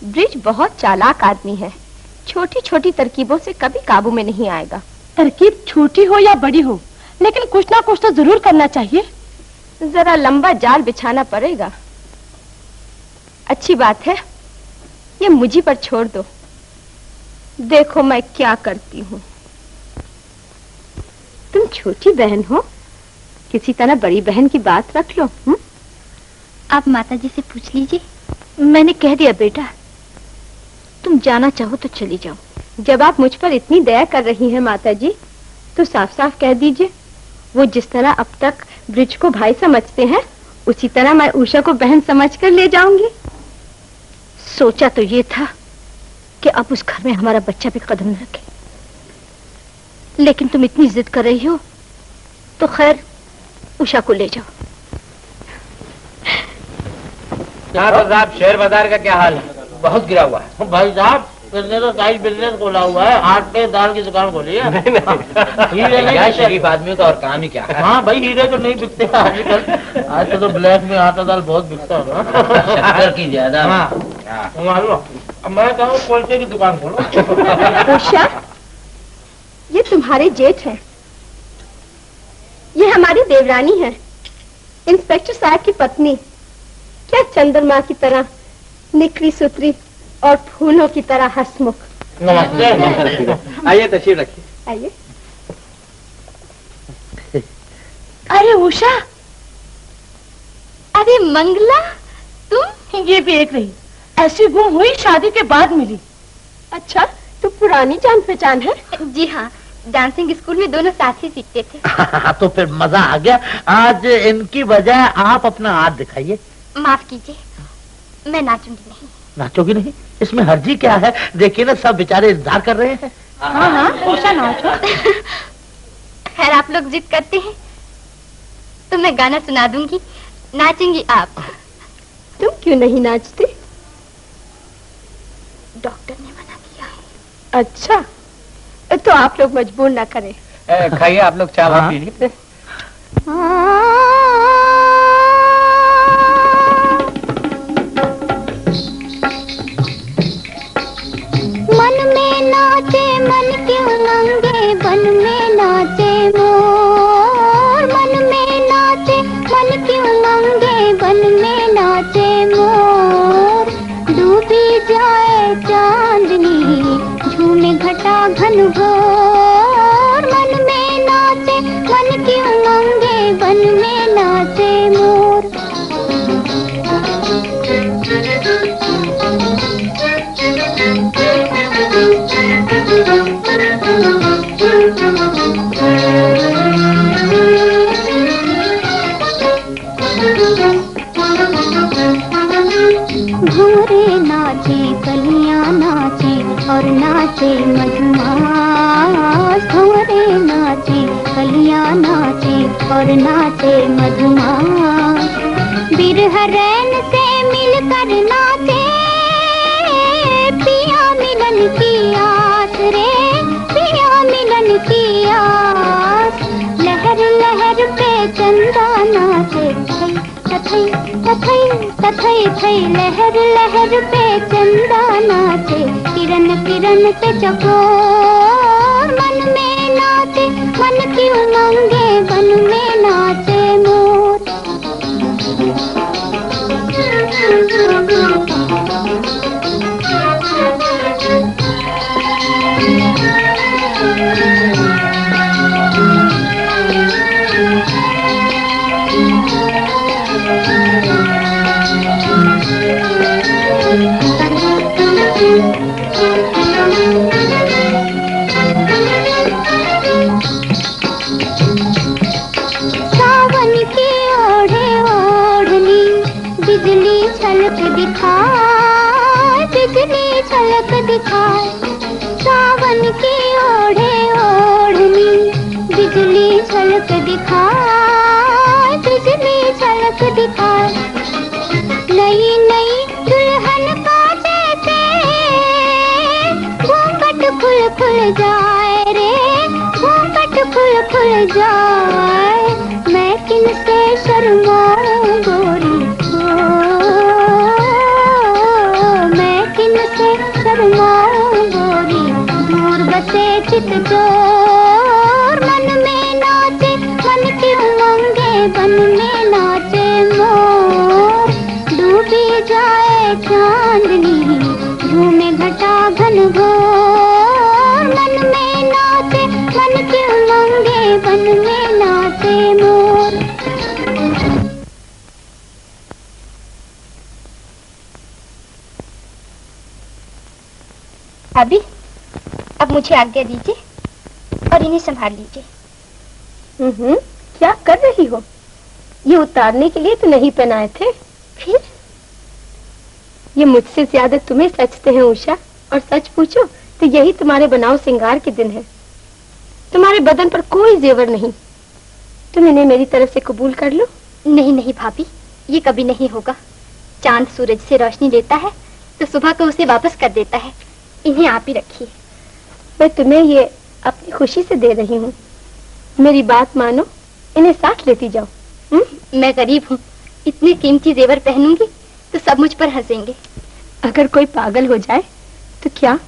ब्रिज बहुत चालाक आदमी है, छोटी छोटी तरकीबों से कभी काबू में नहीं आएगा। तरकीब छोटी हो या बड़ी हो, लेकिन कुछ ना कुछ तो जरूर करना चाहिए। जरा लंबा जाल बिछाना पड़ेगा। अच्छी बात है, ये मुझी पर छोड़ दो, देखो मैं क्या करती हूँ। तुम छोटी बहन हो, किसी तरह बड़ी बहन की बात रख लो।
आप माताजी से पूछ लीजिए।
मैंने कह दिया बेटा, तुम जाना चाहो तो चली जाओ। जब आप मुझ पर इतनी दया कर रही हैं माताजी, तो साफ साफ कह दीजिए। वो जिस तरह अब तक ब्रिज को भाई समझते हैं, उसी तरह मैं उषा को बहन समझकर ले जाऊंगी। सोचा तो ये था कि अब उस घर में हमारा बच्चा भी कदम न रखे, लेकिन तुम इतनी जिद कर रही हो, तो खैर उषा को ले जाओ।
साहब, शेयर बाजार का क्या हाल है?
बहुत गिरा हुआ है भाई साहब। इसने तो साइड बिजनेस खोला हुआ है, आटे दाल की दुकान खोली है। हीरे नहीं,
शरीफ आदमियों का और काम ही क्या है।
हाँ भाई, हीरे तो नहीं बिकते आजकल। आजकल तो ब्लैक में आटा दाल बहुत बिकता है।
शक्कर की ज्यादा।
हाँ, मैं कहूँ कोलसे की दुकान खोलो।
उषा, ये तुम्हारे जेठ हैं। ये हमारी देवरानी है, इंस्पेक्टर साहब की पत्नी। क्या चंद्रमा की तरह निखरी सुथरी और फूलों की तरह हंसमुख।
नमस्ते।
आइए तशरीफ रखिए।
आइए। अरे उषा, अरे मंगला, तुम?
ये भी एक रही, ऐसी गुम हुई शादी के बाद मिली।
अच्छा, तो पुरानी जान पहचान है?
जी हाँ, डांसिंग स्कूल में दोनों साथ ही सीखते थे।
तो फिर मजा आ गया। आज इनकी बजाय आप अपना हाथ दिखाइए।
माफ कीजिए, मैं नाचूंगी नहीं।
नाचोगी नहीं? इसमें हर्जी क्या है? देखिए ना, सब बेचारे इंतजार कर रहे हैं।
हाँ हाँ, उषा नाचो।
खैर, आप लोग जिद करते हैं तो मैं गाना सुना दूंगी, नाचेंगी आप।
तुम क्यों नहीं नाचते?
डॉक्टर ने मना किया है।
अच्छा, तो आप लोग मजबूर ना करें।
खाइए आप लोग, चाय पी लीजिए।
मन में नाचे मन के उमंगे, बन में नाचे मोर। मन में नाचे मन के उमंगे, बन में नाचे मोर। डूबी जाए चांदनी, झूमे घटा घन घोर। मन में नाचे मन के उमंगे, बन में नाचे मोर। भंवरे नाचे, कलियां नाचे और नाचे मधुमास। भंवरे नाचे, कलियां नाचे और नाचे मधुमास। बिरहरैन से मिलकर नाचे, पिया मिलन की आस रे, पिया मिलन की आस। लहर लहर पे चंदा नाचे, तथई तथई तथई थई। लहर लहर पे चंदा नाचे, किरण किरण पे चकोर। मन में नाचे मन की उमंगे, बन में नाचे मोर। सावन की ओढ़े ओढ़नी, बिजली छलक दिखाए, बिजली छलक दिखाए। सावन की ओढ़े ओढ़नी, बिजली छलक दिखाए, बिजली छलक दिखाए। नई नई दुल्हन का जैसे घूंघट खुल खुल जाए रे, घूंघट खुल खुल जाए। मैं किनसे शर्माऊं गोरी, मैं किनसे शर्माऊं गोरी। दूर बसे चित चोर। मन में नाचे मन के उमंगे, बन में नाचे मोर। डूबी जाए चांदनी, झूमे घटा घन घोर। मन में नाचे मन के उमंगे, बन में नाचे मोर।
अभी अब मुझे आज्ञा दीजिए और इन्हें संभाल लीजिए।
क्या कर रही हो? ये उतारने के लिए तो नहीं पहनाए थे।
फिर
ये मुझसे ज्यादा तुम्हें सचते हैं उषा, और सच पूछो तो यही तुम्हारे बनाव सिंगार के दिन है। तुम्हारे बदन पर कोई जेवर नहीं। तुम इन्हें मेरी तरफ से कबूल कर लो।
नहीं नहीं भाभी, ये कभी नहीं होगा। चांद सूरज से रोशनी लेता है तो सुबह को उसे वापस कर देता है। इन्हें आप ही रखिए।
मैं तुम्हें ये अपनी खुशी से दे रही हूँ। मेरी बात मानो, इन्हें साथ लेती जाओ।
मैं गरीब हूँ, इतने कीमती जेवर पहनूंगी तो सब मुझ पर हंसेंगे।
अगर कोई पागल हो जाए तो क्या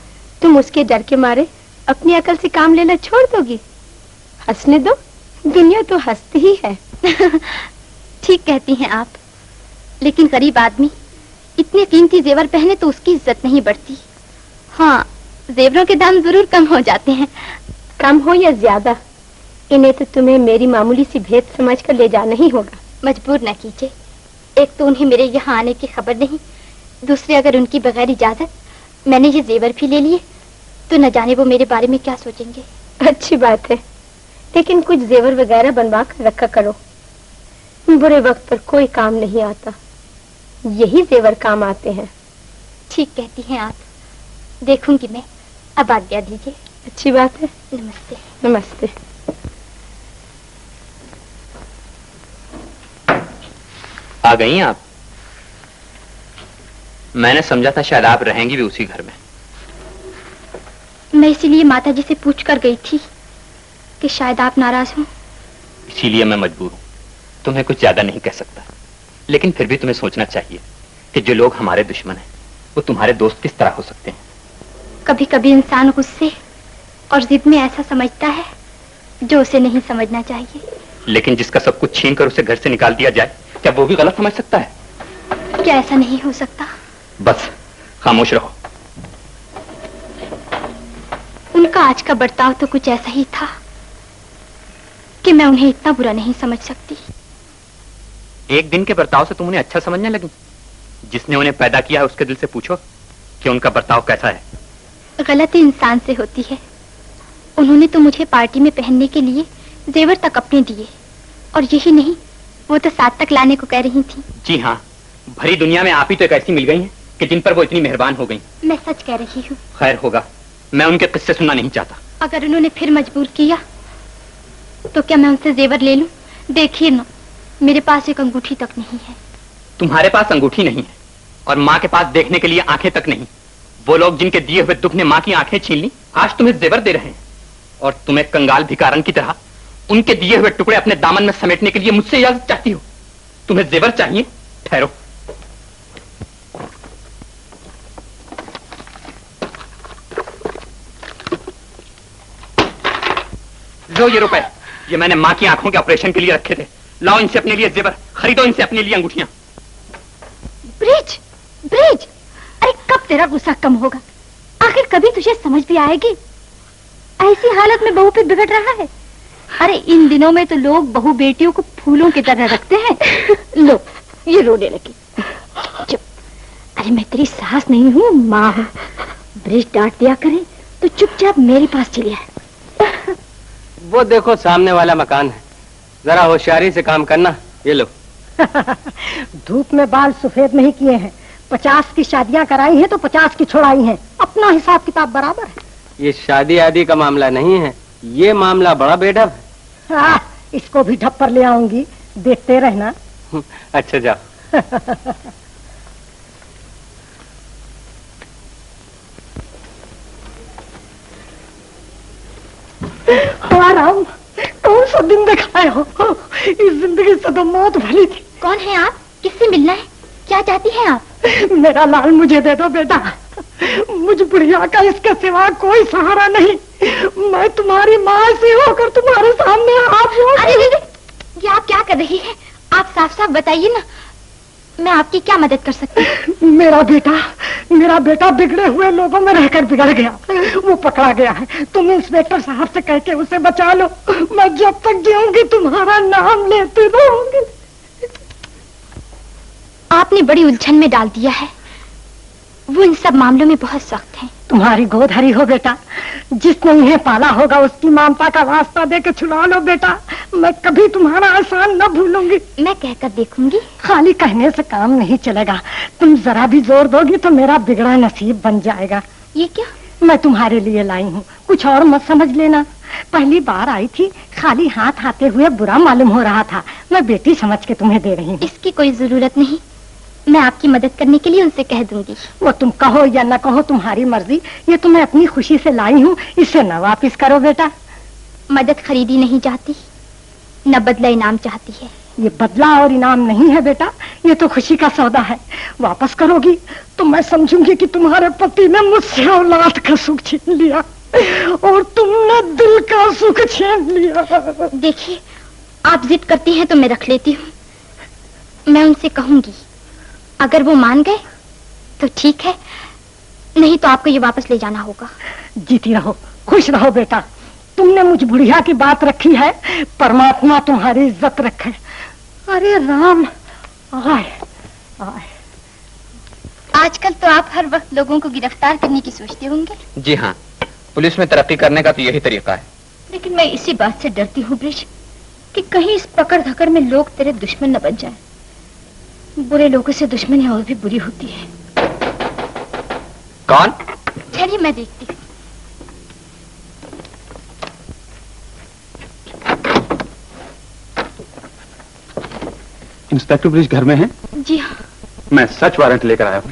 तुम उसके डर के मारे अपनी अकल से काम लेना छोड़ दोगी? हंसने दो, दुनिया तो हंसती ही है।
ठीक कहती हैं आप, लेकिन गरीब आदमी इतने कीमती जेवर पहने तो उसकी इज्जत नहीं बढ़ती। हाँ, जेवरों के दाम जरूर कम हो जाते हैं।
कम हो या ज्यादा, इन्हें तो तुम्हें मेरी मामूली सी भेद समझकर ले जाना ही होगा।
मजबूर न कीजिए, एक तो उन्हें मेरे यहाँ आने की खबर नहीं, दूसरे अगर उनकी बगैर इजाजत मैंने ये जेवर भी ले लिए तो न जाने वो मेरे बारे में क्या सोचेंगे।
अच्छी बात है, लेकिन कुछ जेवर वगैरह बनवा कर रखा करो। बुरे वक्त पर कोई काम नहीं आता, यही जेवर काम आते हैं।
ठीक कहती हैं आप, देखूंगी मैं। अब आज्ञा दीजिए।
अच्छी बात है।
नमस्ते।
नमस्ते।
आ गई आप? मैंने समझा था शायद आप रहेंगी भी उसी घर में।
मैं इसीलिए माता जी से पूछ कर गई थी कि शायद आप नाराज हो।
इसीलिए मैं मजबूर हूं, तुम्हें कुछ ज्यादा नहीं कह सकता, लेकिन फिर भी तुम्हें सोचना चाहिए कि जो लोग हमारे दुश्मन हैं वो तुम्हारे दोस्त किस तरह हो सकते हैं।
कभी कभी इंसान गुस्से और जिद में ऐसा समझता है जो उसे नहीं समझना चाहिए।
लेकिन जिसका सब कुछ छीन कर उसे घर से निकाल दिया जाए, क्या वो भी गलत समझ सकता है?
क्या ऐसा नहीं हो सकता?
बस खामोश रहो।
उनका आज का बर्ताव तो कुछ ऐसा ही था कि मैं उन्हें इतना बुरा नहीं समझ सकती।
एक दिन के बर्ताव से तुम उन्हें अच्छा समझने लगी? जिसने उन्हें पैदा किया है उसके दिल से पूछो कि उनका बर्ताव कैसा है।
गलती इंसान से होती है। उन्होंने तो मुझे पार्टी में पहनने के लिए जेवर तक अपने दिए, और यही नहीं, वो तो 7 तक लाने को कह रही थी।
जी हाँ, भरी दुनिया में आप ही तो एक ऐसी मिल गई हैं कि जिन पर वो इतनी मेहरबान हो गई।
मैं सच कह रही हूँ।
खैर होगा, मैं उनके किस्से सुनना नहीं चाहता।
अगर उन्होंने फिर मजबूर किया तो क्या मैं उनसे जेवर ले लूं? देखिए ना, मेरे पास एक अंगूठी तक नहीं है।
तुम्हारे पास अंगूठी नहीं है और माँ के पास देखने के लिए आंखें तक नहीं। वो लोग जिनके दिए हुए दुख ने माँ की आंखें छीन ली, आज तुम्हें जेवर दे रहे हैं, और तुम्हें कंगाल भिखारन की तरह उनके दिए हुए टुकड़े अपने दामन में समेटने के लिए मुझसे इजाजत चाहती हो। तुम्हें जेवर चाहिए? ठहरो। लो ये रुपए, ये मैंने माँ की आंखों के ऑपरेशन के लिए रखे थे। लाओ इनसे अपने लिए जेवर, खरीदो इनसे अपने लिए अंगूठियां।
ब्रिज, ब्रिज, अरे कब तेरा गुस्सा कम होगा? आखिर कभी तुझे समझ भी आएगी? ऐसी हालत में बहू पे बिगड़ रहा है। अरे इन दिनों में तो लोग बहू बेटियों को फूलों की तरह रखते हैं। लो, ये रोने लगी। चुप। अरे मैं तेरी सास नहीं हूँ, माँ हूँ। ब्रिज डांट दिया करे तो चुपचाप मेरे पास चली आए।
वो देखो सामने वाला मकान है, जरा होशियारी से काम करना। ये लो।
धूप में बाल सफेद नहीं किए हैं। 50 की शादियां कराई हैं तो 50 की छोड़ाई हैं। अपना हिसाब किताब बराबर है।
ये शादी आदि का मामला नहीं है, ये मामला बड़ा बेढप है।
हाँ, इसको भी ढप पर ले आऊंगी, देखते रहना।
अच्छा जाओ।
आराम, कौन सा दिन दिखाए हो? इस जिंदगी से तो मौत भली थी।
कौन है आप? किससे मिलना है? क्या चाहती हैं आप?
मेरा लाल मुझे दे दो बेटा। मुझ बुढ़िया का इसके सिवा कोई सहारा नहीं। मैं तुम्हारी माँ से होकर तुम्हारे सामने हाथ जोड़।
अरे ये आप क्या कर रही हैं? आप साफ साफ बताइए ना, मैं आपकी क्या मदद कर सकती हूँ?
मेरा बेटा बिगड़े हुए लोगों में रहकर बिगड़ गया। वो पकड़ा गया है। तुम इंस्पेक्टर साहब से कह के उसे बचा लो। मैं जब तक जीऊंगी तुम्हारा नाम लेती रहूंगी।
आपने बड़ी उलझन में डाल दिया है। वो इन सब मामलों में बहुत सख्त हैं।
तुम्हारी गोद हरी हो बेटा। जिसने इन्हें पाला होगा उसकी ममता का वास्ता देकर छुड़ा लो बेटा। मैं कभी तुम्हारा एहसान न भूलूंगी।
मैं कहकर देखूंगी।
खाली कहने से काम नहीं चलेगा। तुम जरा भी जोर दोगी तो मेरा बिगड़ा नसीब बन जाएगा।
ये क्या?
मैं तुम्हारे लिए लाई हूँ, कुछ और मत समझ लेना। पहली बार आई थी, खाली हाथ आते हुए बुरा मालूम हो रहा था। मैं बेटी समझ के तुम्हें दे रही हूँ।
इसकी कोई जरूरत नहीं, मैं आपकी मदद करने के लिए उनसे कह दूंगी।
वो तुम कहो या न कहो तुम्हारी मर्जी। ये तो मैं अपनी खुशी से लाई हूँ, इसे न वापिस करो बेटा।
मदद खरीदी नहीं चाहती, न बदला इनाम चाहती है।
ये बदला और इनाम नहीं है बेटा, ये तो खुशी का सौदा है। वापस करोगी तो मैं समझूंगी कि तुम्हारे पति ने मुझसे औलाद का सुख छीन लिया और तुमने दिल का सुख छीन लिया।
देखिए, आप जिद करती हैं तो मैं रख लेती हूँ। मैं उनसे कहूंगी, अगर वो मान गए तो ठीक है, नहीं तो आपको ये वापस ले जाना होगा।
जीती रहो, खुश रहो बेटा। तुमने मुझ बुढ़िया की बात रखी है, परमात्मा तुम्हारी इज्जत रखे। अरे राम, आए आए।
आजकल तो आप हर वक्त लोगों को गिरफ्तार करने की सोचते होंगे।
जी हाँ, पुलिस में तरक्की करने का तो यही तरीका है।
लेकिन मैं इसी बात से डरती हूँ ब्रिज, कि कहीं इस पकड़ धकड़ में लोग तेरे दुश्मन न बन जाएं। बुरे लोगों से दुश्मनी और भी बुरी होती है।
कौन?
चलिए मैं देखती हूँ।
इंस्पेक्टर ब्रिज घर में हैं?
जी हाँ।
मैं सर्च वारंट लेकर आया हूँ।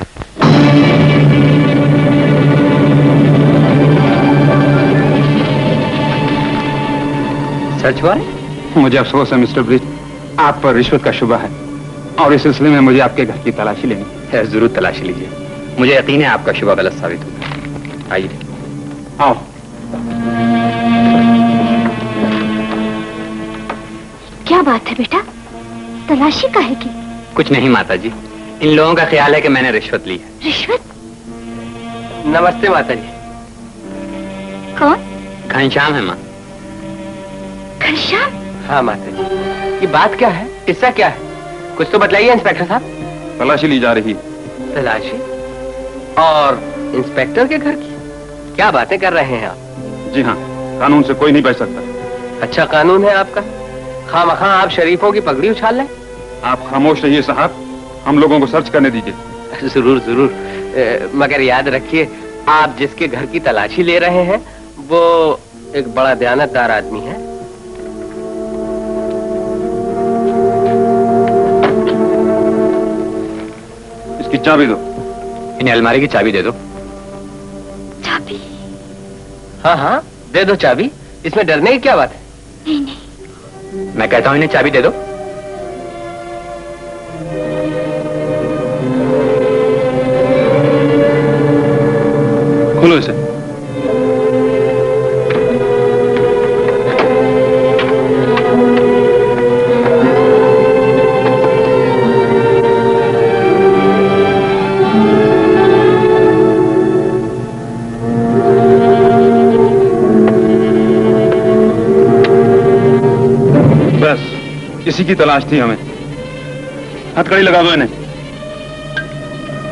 Search warrant?
मुझे अफसोस है मिस्टर ब्रिज, आप पर रिश्वत का शुबा है और इस सिलसिले में मुझे आपके घर की तलाशी लेनी है।
जरूर तलाशी लीजिए, मुझे यकीन है आपका शुबा गलत साबित होगा। आइए।
आओ।
क्या बात है बेटा, तलाशी का है कि?
कुछ नहीं माता जी, इन लोगों का ख्याल है कि मैंने रिश्वत ली है।
रिश्वत?
नमस्ते माता जी।
कौन?
घनश्याम है माँ।
घनश्याम?
हाँ माता जी, ये बात क्या है, किस्सा क्या है, कुछ तो बतलाइए इंस्पेक्टर साहब।
तलाशी ली जा रही है।
तलाशी? और इंस्पेक्टर के घर की? क्या बातें कर रहे हैं आप?
जी हाँ, कानून से कोई नहीं बच सकता।
अच्छा कानून है आपका, खामखा आप शरीफों की पगड़ी उछाल लें।
आप खामोश रहिए साहब, हम लोगों को सर्च करने दीजिए।
जरूर जरूर, मगर याद रखिए, आप जिसके घर की तलाशी ले रहे हैं वो एक बड़ा दयानतदार आदमी है।
इसकी चाबी दो।
इन्हें अलमारी की चाबी दे दो।
चाबी?
हाँ हाँ दे दो चाबी, इसमें डरने की क्या बात है?
नहीं नहीं।
मैं कहता हूँ इन्हें चाबी दे दो।
खोलो इसे। इसी की तलाश थी हमें। हथकड़ी लगा दो इन्हें।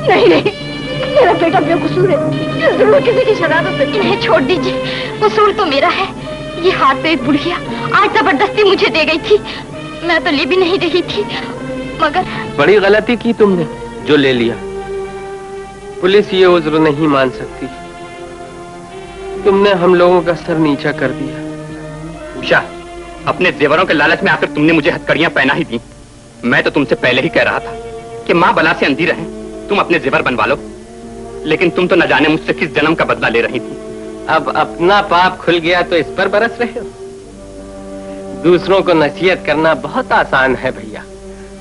नहीं नहीं, मेरा बेटा बेकसूर है, जरूर किसी की शरारत है।
इन्हें छोड़ दीजिए, कसूर तो मेरा है। ये हाथ पे एक बुढ़िया आज जबरदस्ती मुझे दे गई थी, मैं तो ले भी नहीं रही थी, मगर
बड़ी गलती की तुमने जो ले लिया। पुलिस ये उज्र नहीं मान सकती, तुमने हम लोगों का सर नीचा कर दिया।
उषा, अपने जेवरों के लालच में आकर तुमने मुझे हथकड़ियां पहना ही दी। मैं तो तुमसे पहले ही कह रहा था कि माँ बला से अंधी रहे, तुम अपने जेवर बनवा लो, लेकिन तुम तो न जाने मुझसे किस जन्म का बदला ले रही थी।
अब अपना पाप खुल गया तो इस पर बरस रहे हो। दूसरों को नसीहत करना बहुत आसान है भैया,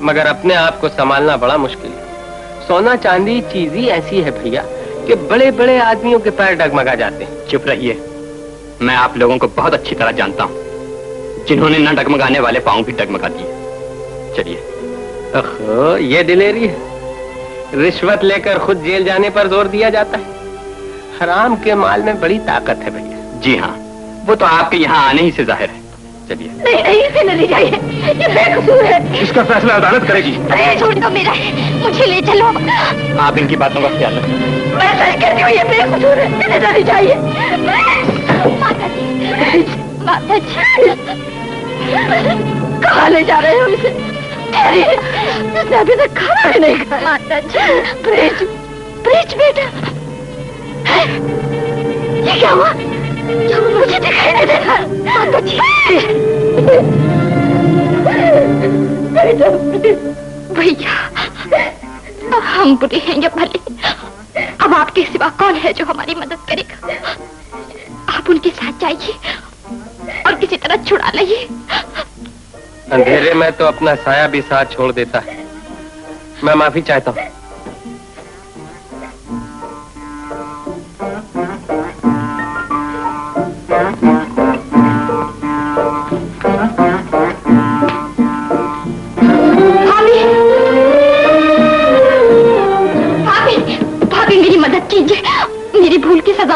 मगर अपने आप को संभालना बड़ा मुश्किल है। सोना चांदी चीज ही ऐसी है भैया कि बड़े बड़े आदमियों के पैर डगमगा जाते हैं।
चुप रहिए, मैं आप लोगों को बहुत अच्छी तरह जानता हूँ, जिन्होंने न डगमगाने वाले पांव भी डगमगा दिए। चलिए।
ओहो, ये दिलेरी है, रिश्वत लेकर खुद जेल जाने पर जोर दिया जाता है। हराम के माल में बड़ी ताकत है भैया।
जी हाँ, वो तो आपके यहाँ आने ही से जाहिर है। चलिए।
नहीं नहीं, इसे न ले जाइए, ये बेकसूर है।
इसका फैसला अदालत करेगी।
अरे छोड़ दो मेरा है, मुझे ले चलो।
आप इनकी बातों का ख्याल रखें।
मैं सही कहती हूँ, ये बेकसूर है, इन्हें न ले जाइए।
माता जी, माता जी,
कहाँ ले जा रहे हो इसे? इसने अभी तक खाना भी नहीं खाया।
माता जी।
ब्रिज, ब्रिज बेटा, ये क्या हुआ? मुझे दिखाई नहीं दे रहा। माता जी,
भैया, हम बुरे हैं या भले, अब आपके सिवा कौन है जो हमारी मदद करेगा? आप उनके साथ जाइए और किसी तरह छुड़ा लाइए।
अंधेरे में तो अपना साया भी साथ छोड़ देता है। मैं माफी चाहता हूँ।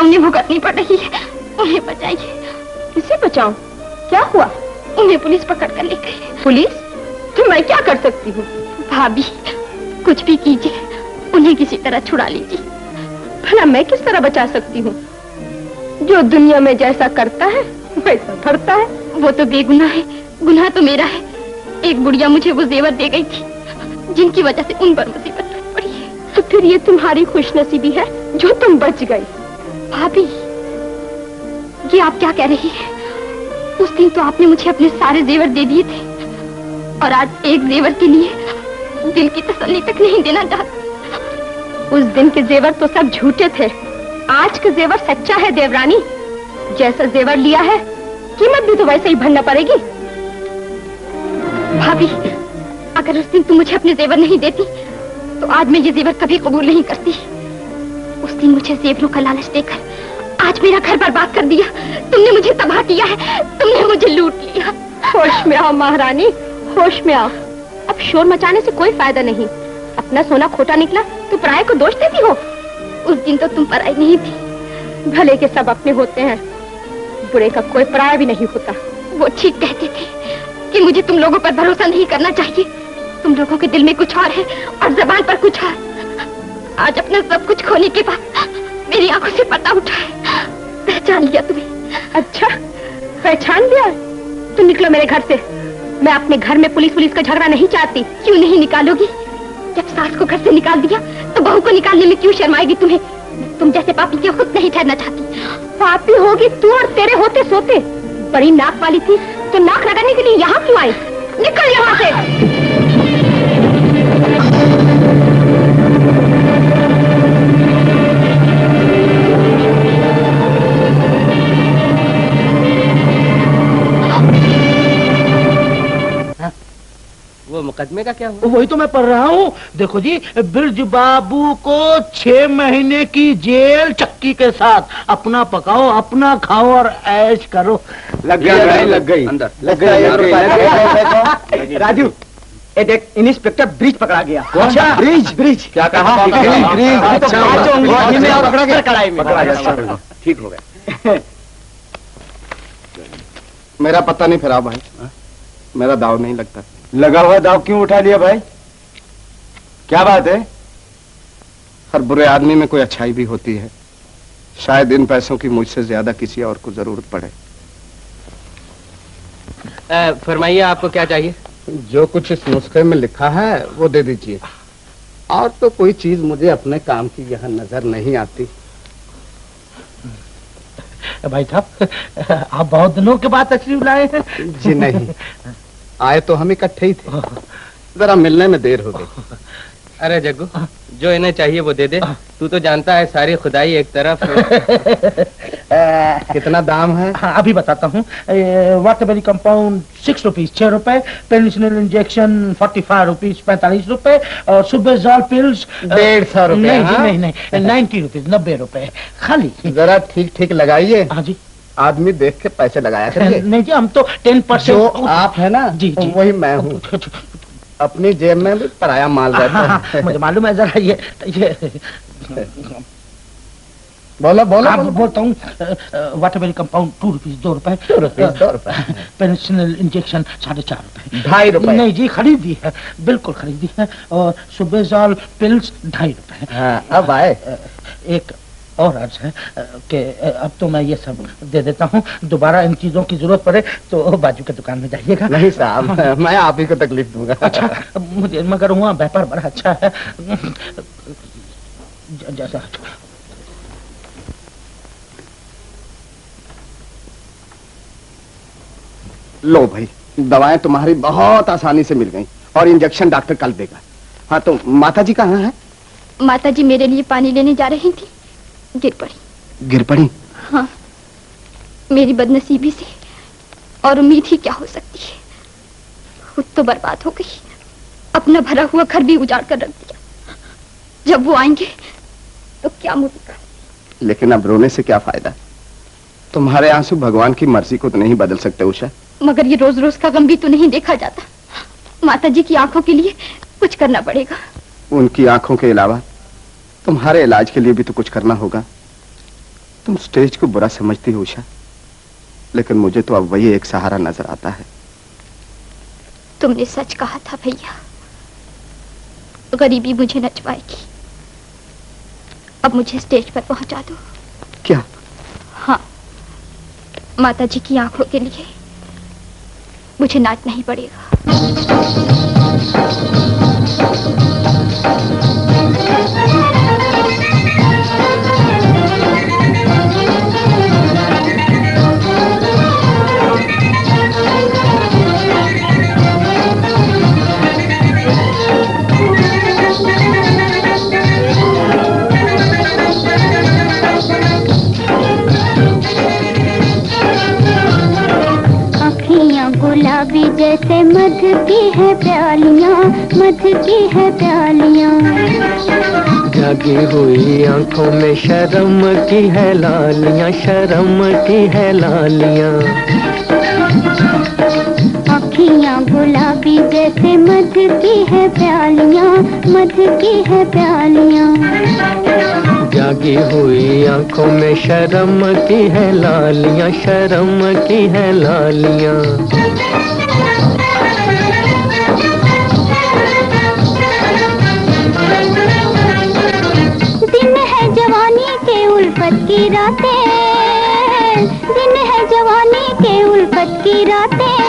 उन्हें भुगतनी पड़ रही है। उन्हें बचाइए। किसे बचाऊं? क्या हुआ? उन्हें पुलिस पकड़ कर ले गई। पुलिस? तो मैं क्या कर सकती हूँ? भाभी, कुछ भी कीजिए, उन्हें किसी तरह छुड़ा लीजिए। भला मैं किस तरह बचा सकती हूँ? जो दुनिया में जैसा करता है वैसा भरता है। वो तो बेगुनाह है, गुनाह तो मेरा है। एक बुढ़िया मुझे वो जेवर दे गई थी, जिनकी वजह से उन पर मुसीबत पड़ी है। तो फिर ये तुम्हारी खुशनसीबी है जो तुम बच गई। भाभी, ये आप क्या कह रही हैं? उस दिन तो आपने मुझे अपने सारे जेवर दे दिए थे, और आज एक जेवर के लिए दिल की तसल्ली तक नहीं देना चाहती। उस दिन के जेवर तो सब झूठे थे, आज का जेवर सच्चा है देवरानी। जैसा जेवर लिया है, कीमत भी तो वैसे ही भरना पड़ेगी। भाभी, अगर उस दिन तुम मुझे अपने जेवर नहीं देती, तो आज मैं ये जेवर कभी कबूल नहीं करती। उस दिन मुझे जेवरों का लालच देकर आज मेरा घर बर्बाद कर दिया। तुमने मुझे तबाह किया है, तुमने मुझे लूट लिया। होश में आओ महारानी, होश में आओ। अब शोर मचाने से कोई फायदा नहीं। अपना सोना खोटा निकला तो पराये को दोष देती हो। उस दिन तो तुम पराई नहीं थी। भले के सब अपने होते हैं, बुरे का कोई पराया भी नहीं होता। वो ठीक कहते थे कि मुझे तुम लोगों पर भरोसा नहीं करना चाहिए। तुम लोगों के दिल में कुछ और है और जबान पर कुछ और। आज अपना सब कुछ खोने के बाद मेरी आंखों से पर्दा उठा है। पहचान लिया तुम्हें। अच्छा, पहचान लिया? तुम निकलो मेरे घर से। मैं अपने घर में पुलिस का झगड़ा नहीं चाहती। क्यों नहीं निकालोगी? जब सास को घर से निकाल दिया तो बहू को निकालने में क्यों शर्माएगी तुम्हें? तुम जैसे पापी के खुद नहीं ठहरना चाहती। पापी होगी तू और तेरे होते सोते। बड़ी नाक वाली थी तो नाक लगाने के लिए यहाँ क्यों आई? निकल यहाँ से।
वो मुकदमे का क्या हुआ?
वही तो मैं पढ़ रहा हूँ। देखो जी, बिरज बाबू को 6 महीने की जेल चक्की के साथ। अपना पकाओ, अपना खाओ और ऐश करो।
लग गई, लग गई,
अंदर
लग गई।
राजू, ये देख, इंस्पेक्टर ब्रिज पकड़ा गया।
अच्छा, ब्रिज क्या कहा? ब्रिज,
अच्छा, कड़ाई में
ठीक हो गया। मेरा पता नहीं फिरा भाई, मेरा दाव नहीं लगता।
लगा हुआ दाव क्यों उठा लिया भाई? क्या बात है?
हर बुरे आदमी में कोई अच्छाई भी होती है। शायद इन पैसों की मुझसे ज्यादा किसी और को जरूरत पड़े।
फरमाइए, आपको क्या चाहिए?
जो कुछ इस नुस्खे में लिखा है वो दे दीजिए। और तो कोई चीज मुझे अपने काम की यहाँ नजर नहीं आती।
भाई साहब, आप बहुत दिनों के बाद तशरीफ लाए हैं।
जी नहीं, आए तो हम इकट्ठे ही थे, जरा मिलने में देर हो गई।
अरे जग्गू, जो इन्हें चाहिए वो दे दे। तू तो जानता है सारी खुदाई एक तरफ।
कितना दाम है?
हाँ, अभी बताता हूँ। वाटरबेरी कंपाउंड 6 रुपीज 6 रुपए, पेनिसिलिन इंजेक्शन 45 रुपीज 45 रुपए, और सुबेजॉल पिल्स
150 रुपए।
नहीं जी, नहीं नहीं, 90 रुपीज 90 रुपए खाली।
जरा ठीक ठीक लगाइए।
हाँ जी,
आदमी देख के पैसे लगाया करिए।
नहीं जी, हम तो 10%।
जो आप है ना,
जी जी,
वही मैं हूँ। अपनी जेब में भी पराया माल रहता है।
मुझे मालूम है। जरा ये
बोलो बोलो।
आप बोलता हूँ। वाटरबेरी कंपाउंड 2 रुपीज 2 रुपए,
2 रुपीज 2 रुपए,
पेनिसिलिन इंजेक्शन 4.5 रुपए।
2.5 रुपए?
नहीं जी, खरीदी है, बिल्कुल खरीदी है। और सुबेजॉल पिल्स 2.5 रुपए।
हाँ, अब आए।
एक और अर्ज है कि अब तो मैं ये सब दे देता हूँ। दोबारा इन चीजों की जरूरत पड़े तो बाजू के दुकान में जाइएगा।
नहीं साहब, मैं आप ही को तकलीफ दूंगा।
अच्छा, मुझे मगर वहाँ व्यापार बड़ा अच्छा है। जैसा
लो भाई, दवाएं तुम्हारी बहुत आसानी से मिल गई और इंजेक्शन डॉक्टर कल देगा। हाँ, तो माता जी कहाँ हैं?
माता जी मेरे लिए पानी लेने जा रही थी, गिर पड़ी।
गिर पड़ी?
हाँ, मेरी बदनसीबी से और उम्मीद ही क्या हो सकती है। खुद तो बर्बाद हो गई, अपना भरा हुआ घर भी उजाड़ कर रख दिया। जब वो आएंगे तो क्या मुझे।
लेकिन अब रोने से क्या फायदा? तुम्हारे आंसू भगवान की मर्जी को तो नहीं बदल सकते उषा।
मगर ये रोज रोज का गम भी तो नहीं देखा जाता। माता जी की आंखों के लिए कुछ करना पड़ेगा।
उनकी आंखों के अलावा तुम्हारे इलाज के लिए भी तो कुछ करना होगा। तुम स्टेज को बुरा समझती हो उषा, लेकिन मुझे तो अब वही एक सहारा नजर आता है।
तुमने सच कहा था भैया, गरीबी मुझे नचवाएगी। अब मुझे स्टेज पर पहुंचा दो।
क्या?
हाँ, माता जी की आंखों के लिए मुझे नाचना ही पड़ेगा।
गुलाबी जैसे मध की है प्यालियां, मध की है प्यालियां।
जागी हुई आंखों में शर्म की है लालियां, शर्म की है लालियां।
अखियां गुलाबी जैसे मध की है प्यालियां, मध की है प्यालियां।
जागी हुई आंखों में शर्म की है लालियां, शर्म की है लालियां।
दिन है जवानी के उल्फत की रातें, दिन है जवानी के उल्फत की रातें।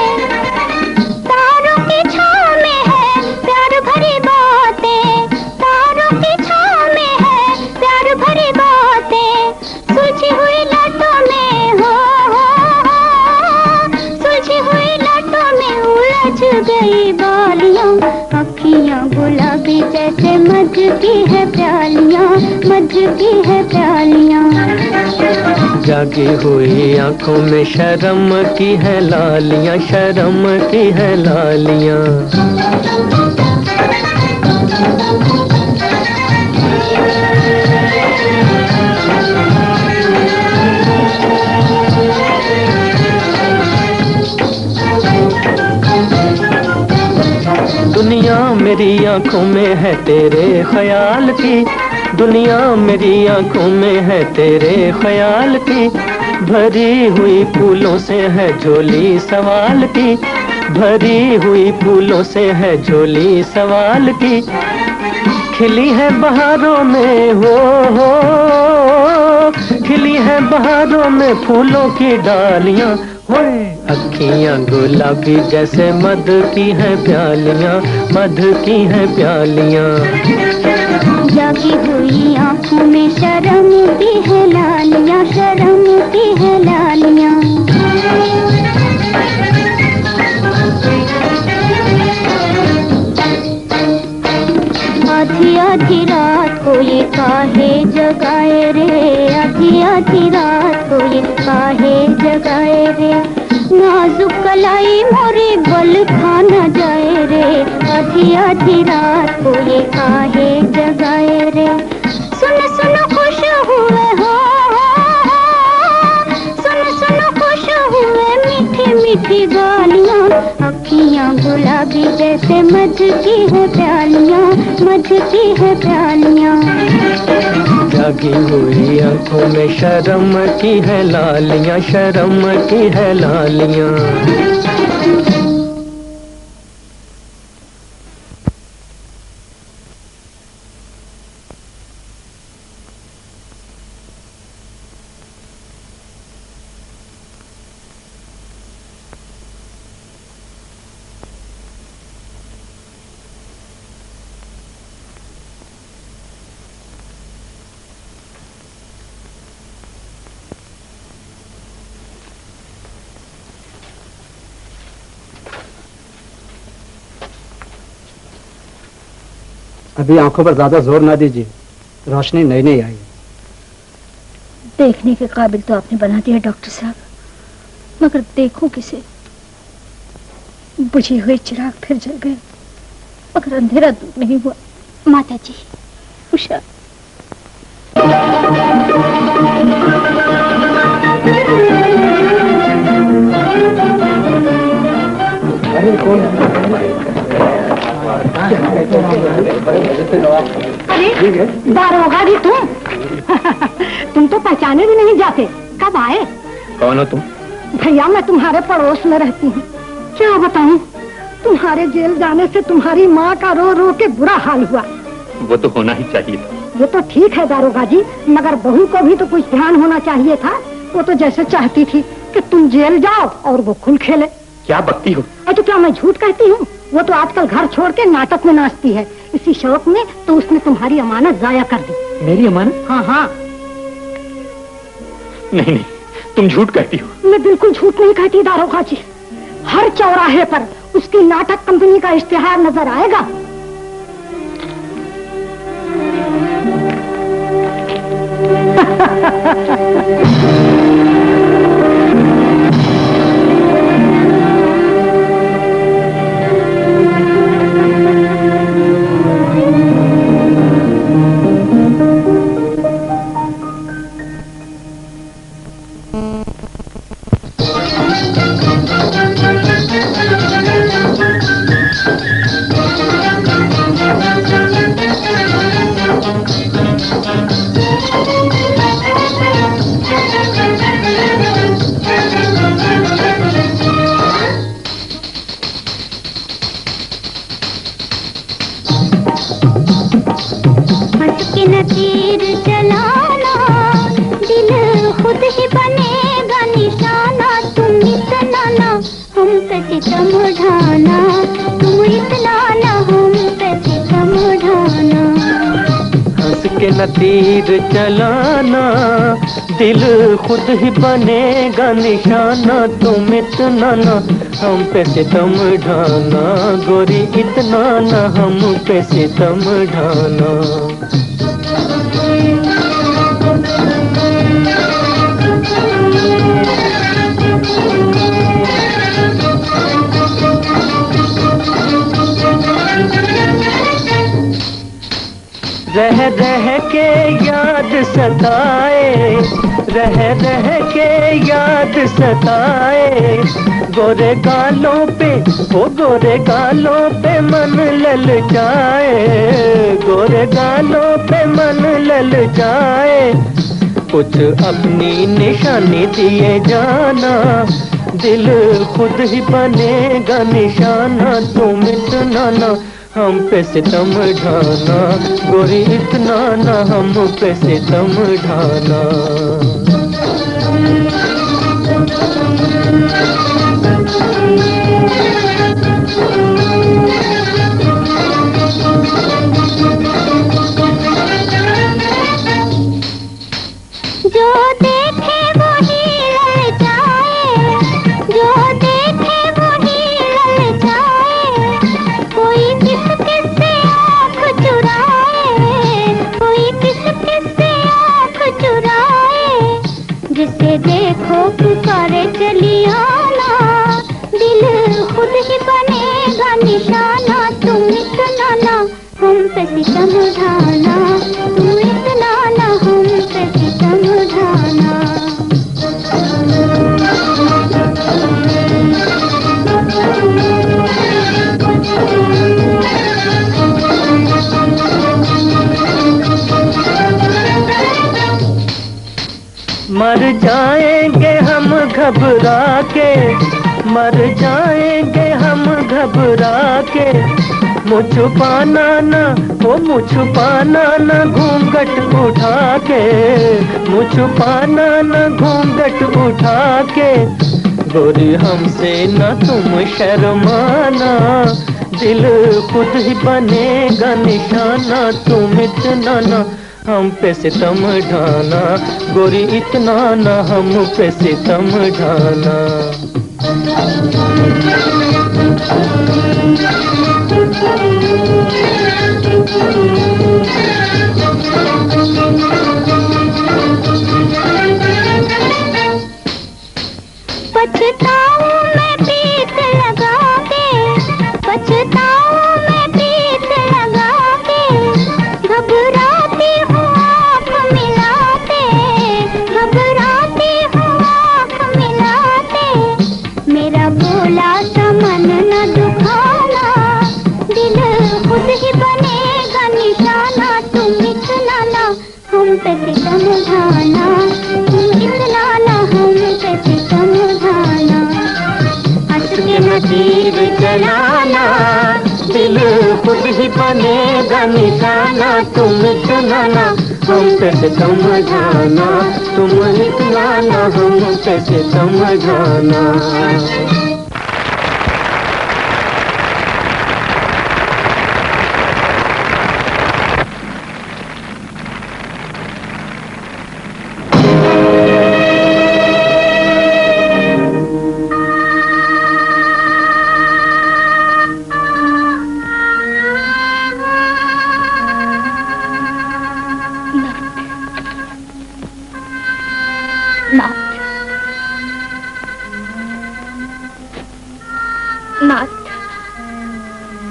तारों की छांव में है प्यार भरी बातें, तारों की छांव में है प्यार भरी बातें। सुलझी हुई लटों में हो, सुलझी हुई लटों में उलझ गई बालियां। अखियां गुलाबी जैसे मध की है प्यालियां, मध की है प्यालियां।
जागी हुई आंखों में शर्म की है लालियां, शर्म की है लालियां। दुनिया मेरी आंखों में है तेरे ख्याल की, दुनिया मेरी आंखों में है तेरे ख्याल की। भरी हुई फूलों से है झोली सवाल की, भरी हुई फूलों से है झोली सवाल की। खिली है बहारों में हो, खिली है बहारों में फूलों की डालियां। होए अखियां गुलाबी जैसे मध की है प्यालियां, मध की है प्यालियां।
जागी हुई आंखों में शर्म की है लालियां, शर्म की है लालियां। आधी आधी रात को ये काहे जगाए रे, आधी आधी रात को ये काहे जगाए रे। नाजुक कलाई मोरी बल खाना जाए रे, आधी आधी रात को ये काहे जगाए रे। सुन सुन खुश हुए हो, सुन सुन खुश हुए मीठी मीठी गालियां। अखियां गुलाबी जैसे मध की है प्यालियां, मध की है प्यालियां।
जागी हुई आंखों में शर्म की है लालियां, शर्म की है लालियां।
अभी आंखों पर ज्यादा जोर ना दीजिए, रोशनी नई नई आई।
देखने के काबिल तो आपने बना दिया डॉक्टर साहब, मगर देखूं किसे? बुझे हुए चिराग फिर जल गए, मगर अंधेरा दूर नहीं हुआ।
माता जी,
उषा।
अरे कौन?
अरे दारोगा भी तुम? तुम तो पहचाने भी नहीं जाते। कब आए?
कौन हो तुम?
भैया मैं तुम्हारे पड़ोस में रहती हूँ। क्या बताऊँ, तुम्हारे जेल जाने से तुम्हारी माँ का रो रो के बुरा हाल हुआ।
वो तो होना ही चाहिए था।
वो तो ठीक है दारोगा जी, मगर बहू को भी तो कुछ ध्यान होना चाहिए था। वो तो जैसे चाहती थी कि तुम जेल जाओ और वो खुल खेले।
क्या बकती हो?
तो क्या मैं झूठ कहती हूँ? वो तो आजकल घर छोड़ के नाटक में नाचती है। इसी शौक में तो उसने तुम्हारी अमानत जाया कर दी।
मेरी अमानत?
हाँ हाँ।
नहीं नहीं, तुम झूठ कहती हो।
मैं बिल्कुल झूठ नहीं कहती दारोगा जी। हर चौराहे पर उसकी नाटक कंपनी का इश्तिहार नजर आएगा।
तीर चलाना दिल खुद ही बनेगा निशाना। तुम इतना ना हम पे सितम ढाना, गोरी इतना ना हम पे सितम ढाना। रह रह के याद सताए, रह रह के याद सताए, गोरे गालों पे वो गोरे गालों पे मन ललचाए, गोरे गालों पे मन ललचाए। कुछ अपनी निशानी दिए जाना, दिल खुद ही बनेगा निशाना। तुम इतना ना हम पे सितम ढाना, गोरी इतना ना हम पे सितम ढाना।
जो देखे वही ललचाए, जो देखे वही ललचाए। कोई किस किस से आँख चुराए, कोई किस किस से आँख चुराए। जिसे देखो पुकारे चली आना, दिल खुद ही बनेगा निशाना। तुम इतना ना हम पे सितम ढाना, तुम इतना ना हम पे सितम ढाना।
मर जाएंगे हम घबरा के, मर जाएंगे हम घबरा के। मुँह छुपाना ना वो मुँह छुपाना ना घूंघट उठा के, मुँह छुपाना ना घूंघट उठा के। गोरी हमसे ना तुम शर्माना, दिल खुद ही बनेगा निशाना। तुम इतना ना हम पे सितम ढाना, गोरी इतना ना हम पे सितम ढाना।
पछताऊं मैं प्रीत लगा के, पछताऊं मैं प्रीत लगा के। घबराती हूँ आँख मिलाते, घबराती हूँ आँख मिलाते। मेरा बोला सा मन न दुखाना, दिल खुद ही बनेगा निशाना। तुम इतना ना हम हम पे सितम ढाना, तुम इतना ना हम पे सितम ढाना। हंस के न तीर चलाना, दिल खुद ही बनेगा निशाना। तुम इतना ना हम पे सितम ढाना, तुम इतना ना हम पे सितम ढाना।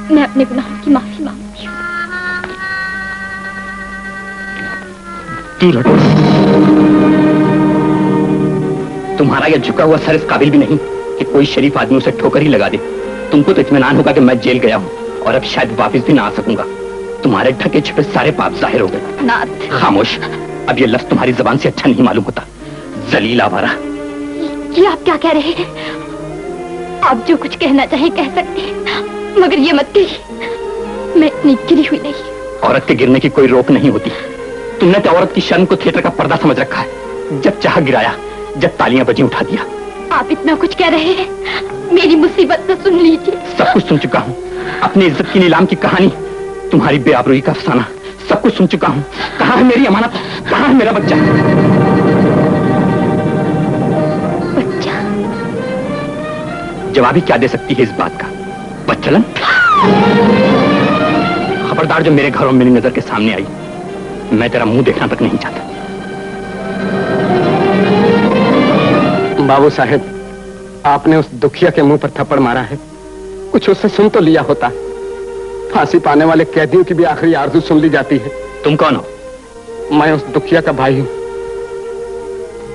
मैं अपने गुनाहों की माफी मांगती हूँ।
दूर हटो। तुम्हारा यह झुका हुआ सर इस काबिल भी नहीं कि कोई शरीफ आदमी उसे ठोकर ही लगा दे। तुमको तो इत्मीनान होगा कि मैं जेल गया हूँ और अब शायद वापस भी ना आ सकूंगा। तुम्हारे ढके छुपे सारे पाप जाहिर हो गए।
नाथ।
खामोश। अब ये लफ्ज तुम्हारी जबान से अच्छा नहीं मालूम होता। जलील आवारा।
ये आप क्या कह रहे हैं? आप जो कुछ कहना चाहे कह सकते हैं, मगर ये मत कहिए मैं इतनी गिरी हुई नहीं।
औरत के गिरने की कोई रोक नहीं होती। तुमने तो औरत की शर्म को थिएटर का पर्दा समझ रखा है। जब चाह गिराया, जब तालियां बजी उठा दिया।
आप इतना कुछ कह रहे हैं, मेरी मुसीबत तो सुन लीजिए।
सब कुछ सुन चुका हूँ। अपनी इज्जत की नीलाम की कहानी, तुम्हारी बेआबरूई का अफसाना, सब कुछ सुन चुका हूँ। कहाँ है मेरी अमानत? कहाँ है मेरा बच्चा?
बच्चा?
जवाब ही क्या दे सकती है इस बात का? बच्चलन? खबरदार जो मेरे घरों में मेरी नजर के सामने आई, मैं तेरा मुंह देखना तक नहीं चाहता।
बाबू साहेब, आपने उस दुखिया के मुंह पर थप्पड़ मारा है। कुछ उससे सुन तो लिया होता। फांसी पाने वाले कैदियों की भी आखिरी आरज़ू सुन ली जाती है।
तुम कौन हो?
मैं उस दुखिया का भाई हूँ।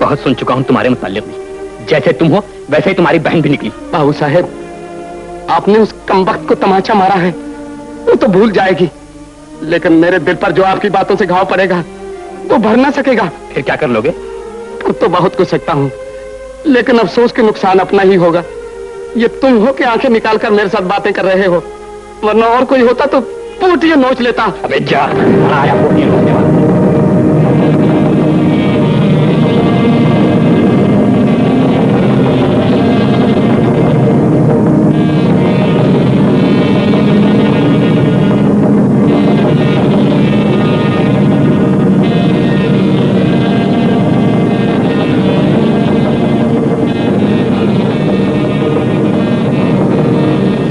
बहुत सुन चुका हूँ तुम्हारे मुताल्लिक भी। जैसे तुम हो वैसे ही तुम्हारी बहन भी निकली।
बाबू साहेब, आपने उस कमबख्त को तमाचा मारा है, वो तो भूल जाएगी, लेकिन मेरे दिल पर जो आपकी बातों से घाव पड़ेगा वो भर ना सकेगा।
फिर क्या कर लोगे?
तो बहुत कुछ सकता हूँ, लेकिन अफसोस के नुकसान अपना ही होगा। ये तुम हो कि आंखें निकालकर मेरे साथ बातें कर रहे हो, वरना और कोई होता तो पोटियां नोच लेता।
अबे जा, आया पोटियां नोचने वाला।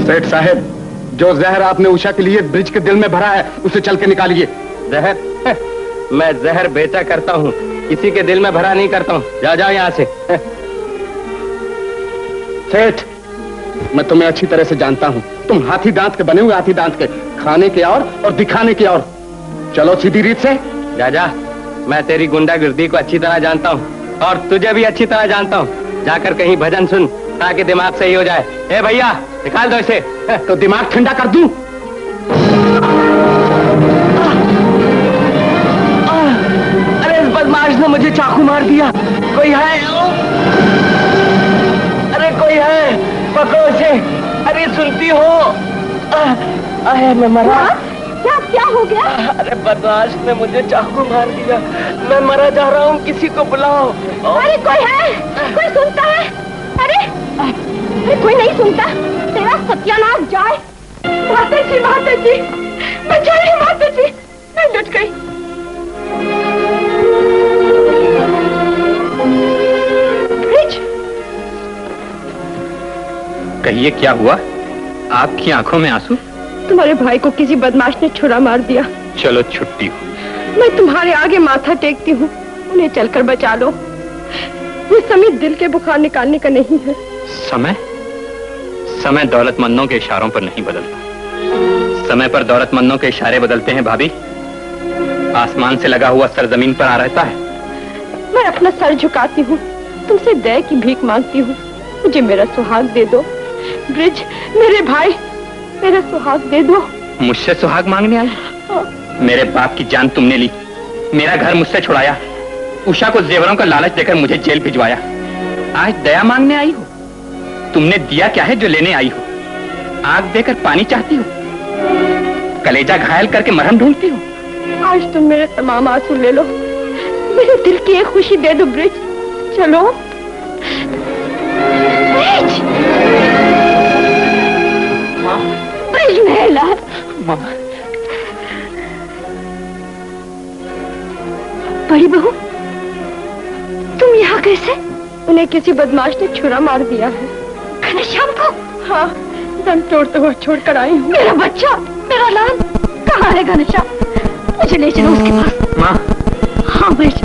सेठ साहब, जो जहर आपने उषा के लिए ब्रिज के दिल में भरा है उसे चल के निकालिए।
जहर? मैं जहर बेचा करता हूँ, किसी के दिल में भरा नहीं करता हूँ। जा जाओ यहाँ से।
सेठ, मैं तुम्हें अच्छी तरह से जानता हूँ। तुम हाथी दांत के बने हुए, हाथी दांत के, खाने के और दिखाने के और। चलो सीधी रीत से।
जा, मैं तेरी गुंडागिर्दी को अच्छी तरह जानता हूँ और तुझे भी अच्छी तरह जानता हूँ। जाकर कहीं भजन सुन ताकि दिमाग सही हो जाए। ए भैया, निकाल दो इसे।
तो दिमाग ठंडा कर दूं?
अरे इस बदमाश ने मुझे चाकू मार दिया। कोई है? अरे कोई है? पकड़ो इसे। अरे सुनती हो? अरे मैं मरा।
क्या हो गया?
अरे बदमाश ने मुझे चाकू मार दिया। मैं मरा जा रहा हूँ, किसी को बुलाओ।
अरे कोई है? कोई सुनता है? अरे कोई नहीं सुनता। तेरा सत्यानाश जाए। माता जी, बचाइए माता जी, मैं डट गई।
कहिए क्या हुआ? आपकी आंखों में आंसू?
तुम्हारे भाई को किसी बदमाश ने छुरा मार दिया।
चलो छुट्टी हो।
मैं तुम्हारे आगे माथा टेकती हूँ, उन्हें चलकर बचा लो। ये समय दिल के बुखार निकालने का नहीं है।
समय दौलतमंदों के इशारों पर नहीं बदलता। समय पर दौलतमंदों के इशारे बदलते हैं भाभी। आसमान से लगा हुआ सर जमीन पर आ रहता है।
मैं अपना सर झुकाती हूँ, तुमसे दया की भीख मांगती हूँ। मुझे मेरा सुहाग दे दो। ब्रिज, मेरे भाई, मेरा सुहाग दे दो।
मुझसे सुहाग मांगने आई? मेरे बाप की जान तुमने ली, मेरा घर मुझसे छुड़ाया, उषा को जेवरों का लालच देकर मुझे जेल भिजवाया। आज दया मांगने आई हो? तुमने दिया क्या है जो लेने आई हो? आग देकर पानी चाहती हो? कलेजा घायल करके मरहम ढूंढती हो?
आज तुम मेरे तमाम आंसू ले लो, मेरे दिल की एक खुशी दे दो ब्रिज। चलो ब्रिज, ब्रिज महिला। बड़ी बहू, तुम यहाँ कैसे? उन्हें किसी बदमाश ने छुरा मार दिया है। घनश्याम को? हाँ, दम तोड़ते हुए छोड़कर आई हूँ। मेरा बच्चा, मेरा लाल कहाँ है? घनश्याम, मुझे ले चलो उसके पास।
माँ।
हाँ ब्रिज,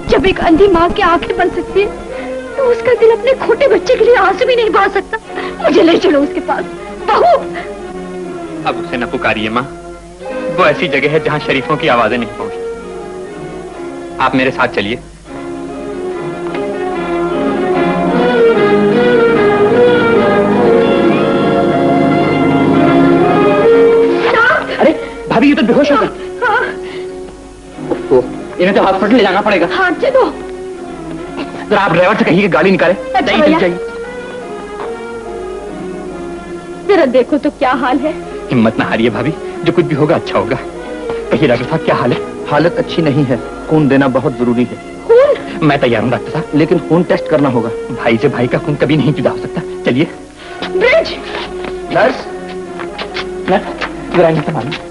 जब एक अंधी माँ की आंखें बन सकती है तो उसका दिल अपने खोटे बच्चे के लिए आंसू भी नहीं बहा सकता। मुझे ले चलो उसके पास। बहू,
अब उसे न पुकारिए माँ, वो ऐसी जगह है जहाँ शरीफों की आवाजें नहीं पहुँचती। आप मेरे साथ चलिए। अरे भाभी, ये तो बेहोश हो गए। इन्हें तो हॉस्पिटल ले जाना पड़ेगा।
हाँ चलो।
जरा आप ड्राइवर से कहिए कि गाड़ी निकाले।
अच्छा भैया, जरा देखो तो क्या हाल है।
हिम्मत ना हारिए भाभी, जो कुछ भी होगा अच्छा होगा। कहिए डॉक्टर साहब, क्या हाल है?
हालत अच्छी नहीं है, खून देना बहुत जरूरी है।
खून?
मैं तैयार हूँ डॉक्टर साहब,
लेकिन खून टेस्ट करना होगा।
भाई से भाई का खून कभी नहीं जुदा हो सकता। चलिए।
ब्रिज।
नर्स, जरा इन्हें संभालिए।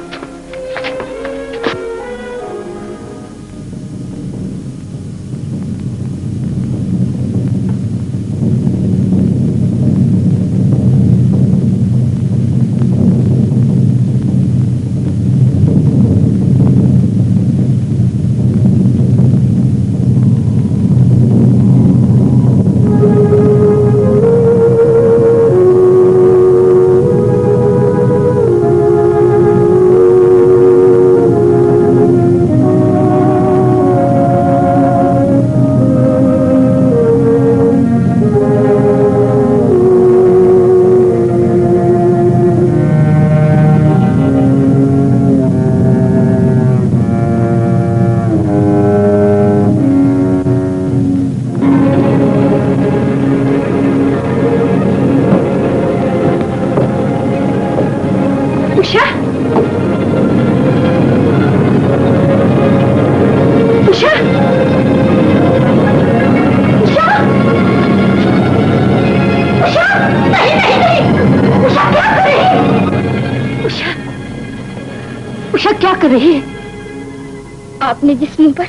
आपने जिस मुंह पर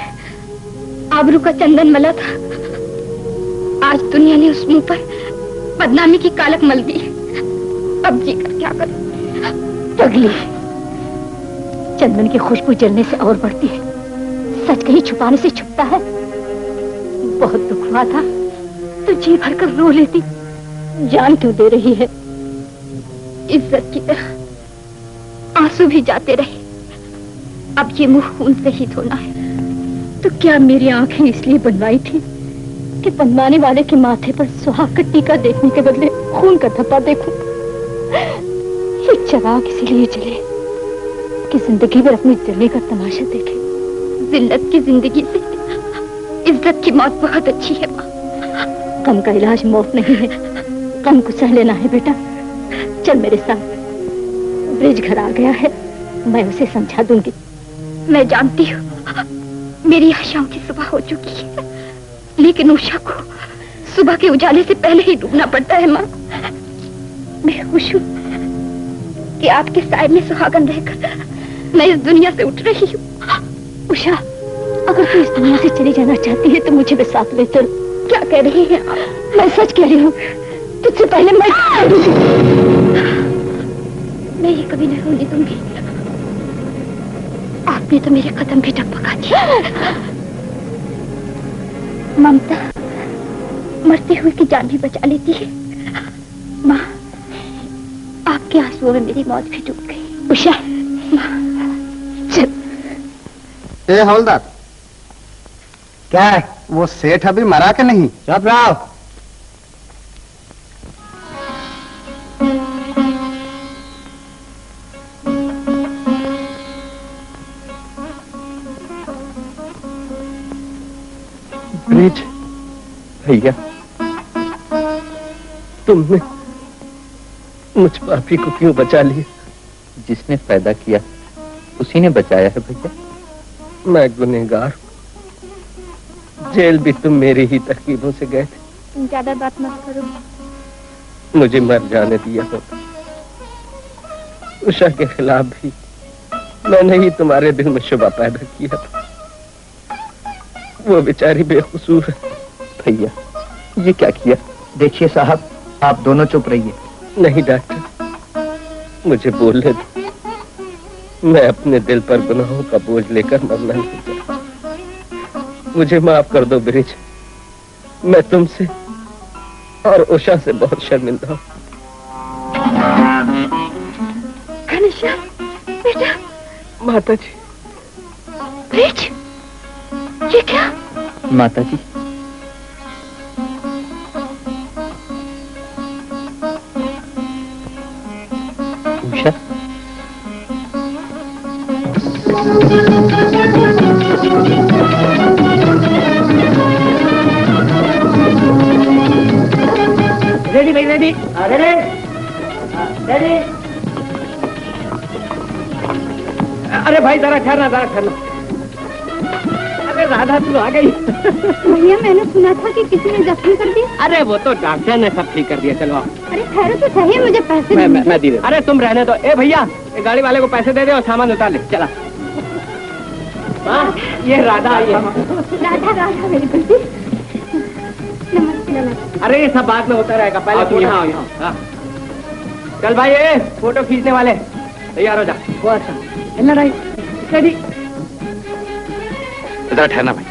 आबरू का चंदन मला था, आज दुनिया ने उस मुंह पर बदनामी की कालक मल दी। अब जी कर क्या करूं? पगली, चंदन की खुशबू जलने से और बढ़ती है, सच कहीं छुपाने से छुपता है। बहुत दुख हुआ था तो जी भरकर रो लेती, जान क्यों दे रही है? इज्जत की तरह आंसू भी जाते रहे, अब ये मुंह खून से ही धोना है। तो क्या मेरी आंखें इसलिए बनवाई थी कि बनवाने वाले के माथे पर सुहाग का टीका देखने के बदले खून का धब्बा देखूं? ये चिराग इसीलिए जले कि जिंदगी भर अपने जलने का तमाशा देखे। जिल्लत की जिंदगी से इज्जत की मौत बहुत अच्छी है माँ। गम का इलाज मौत नहीं है, गम को सह लेना है बेटा। चल मेरे साथ, ब्रिज घर आ गया है, मैं उसे समझा दूंगी। मैं जानती हूँ मेरी आशाओं की सुबह हो चुकी है, लेकिन उषा को सुबह के उजाले से पहले ही डूबना पड़ता है माँ। मैं खुश हूँ कि आपके साय में सुहागन रहकर मैं इस दुनिया से उठ रही हूँ। उषा, अगर तू इस दुनिया से चली जाना चाहती है तो मुझे भी साथ ले चल। क्या कह रही है आप? मैं सच कह रही हूँ, तुझसे पहले मैं ये कभी नहीं होने दूंगी। आपने तो मेरे कदम भी टपका दिया। ममता मरते हुए की जान भी बचा लेती है। माँ, आपके आंसुओं में मेरी मौत भी डूब गई। उषा, चल।
ए हवलदार, क्या है वो सेठ अभी मरा के नहीं? चुप रहो।
ब्रिज,
भैया
तुमने मुझ पापी को क्यों बचा लिया?
जिसने पैदा किया उसी ने बचाया है भैया।
मैं गुनहगार हूं। जेल भी तुम मेरी ही तरकीबों से गए थे।
ज्यादा बात मत करो।
मुझे मर जाने दिया होता। उषा के खिलाफ भी मैंने ही तुम्हारे दिल में शुबा पैदा किया था। वो बेचारी बेकसूर है।
भैया ये क्या किया?
देखिए साहब, आप दोनों चुप रहिए।
नहीं डॉक्टर, मुझे बोलने दो। मैं अपने दिल पर गुनाहों का बोझ लेकर मरना नहीं चाहता। मुझे माफ कर दो ब्रिज। मैं तुमसे और उषा से बहुत शर्मिंदा हूँ।
घनश्याम बेटा।
माता जी।
ब्रिज, ये क्या?
माता जी, उषा,
रेडी भाई, रेडी। रेडी। अरे भाई जरा ठहरना, जरा ठहरना। अरे राधा तू आ गई।
भैया मैंने सुना था कि किसी ने जख्म कर दिया।
अरे वो तो डॉक्टर ने सब ठीक कर दिया। चलो
अरे ठहरो तो सही, मुझे पैसे
मैं दे। अरे तुम रहने दो। ए भैया, गाड़ी वाले को पैसे दे दे और सामान उतार ले। चला। ये राधा आई है।
राधा राधा मेरी बच्ची। नमस्ते नमस्ते।
अरे ये सब बाद में होता रहेगा, पहले तुम यहाँ आओ। यहाँ चल भाई, ये फोटो खींचने वाले तैयार हो जा।
वो अच्छा रेडी।
जरा ठहरना भाई।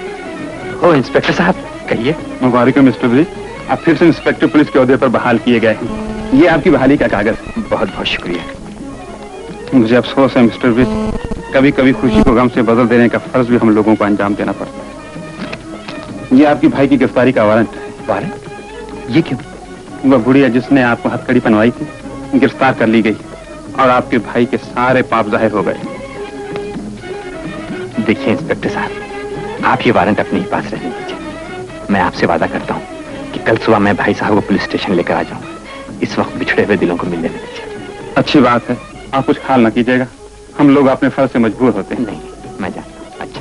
हो इंस्पेक्टर साहब, कहिए।
मुबारक है मिस्टर जी, आप फिर से इंस्पेक्टर पुलिस के ओहदे पर बहाल किए गए हैं। ये आपकी बहाली का कागज।
बहुत बहुत शुक्रिया।
मुझे अफसोस है मिस्टर विज, कभी कभी खुशी को गम से बदल देने का फर्ज भी हम लोगों को अंजाम देना पड़ता है। ये आपकी भाई की गिरफ्तारी का वारंट है।
वारंट? ये क्यों?
वह बुढ़िया जिसने आपको हथकड़ी पहनवाई थी, गिरफ्तार कर ली गई और आपके भाई के सारे पाप जाहिर हो गए।
देखिए इंस्पेक्टर साहब, आप ये वारंट अपने ही पास रहने दीजिए। मैं आपसे वादा करता हूँ कि कल सुबह मैं भाई साहब को पुलिस स्टेशन लेकर आ जाऊँ। इस वक्त बिछड़े हुए दिलों को मिलने दीजिए।
अच्छी बात है, आप कुछ ख्याल न कीजिएगा। हम लोग अपने फर्ज से मजबूर होते हैं।
नहीं, मैं जानता हूँ। अच्छा।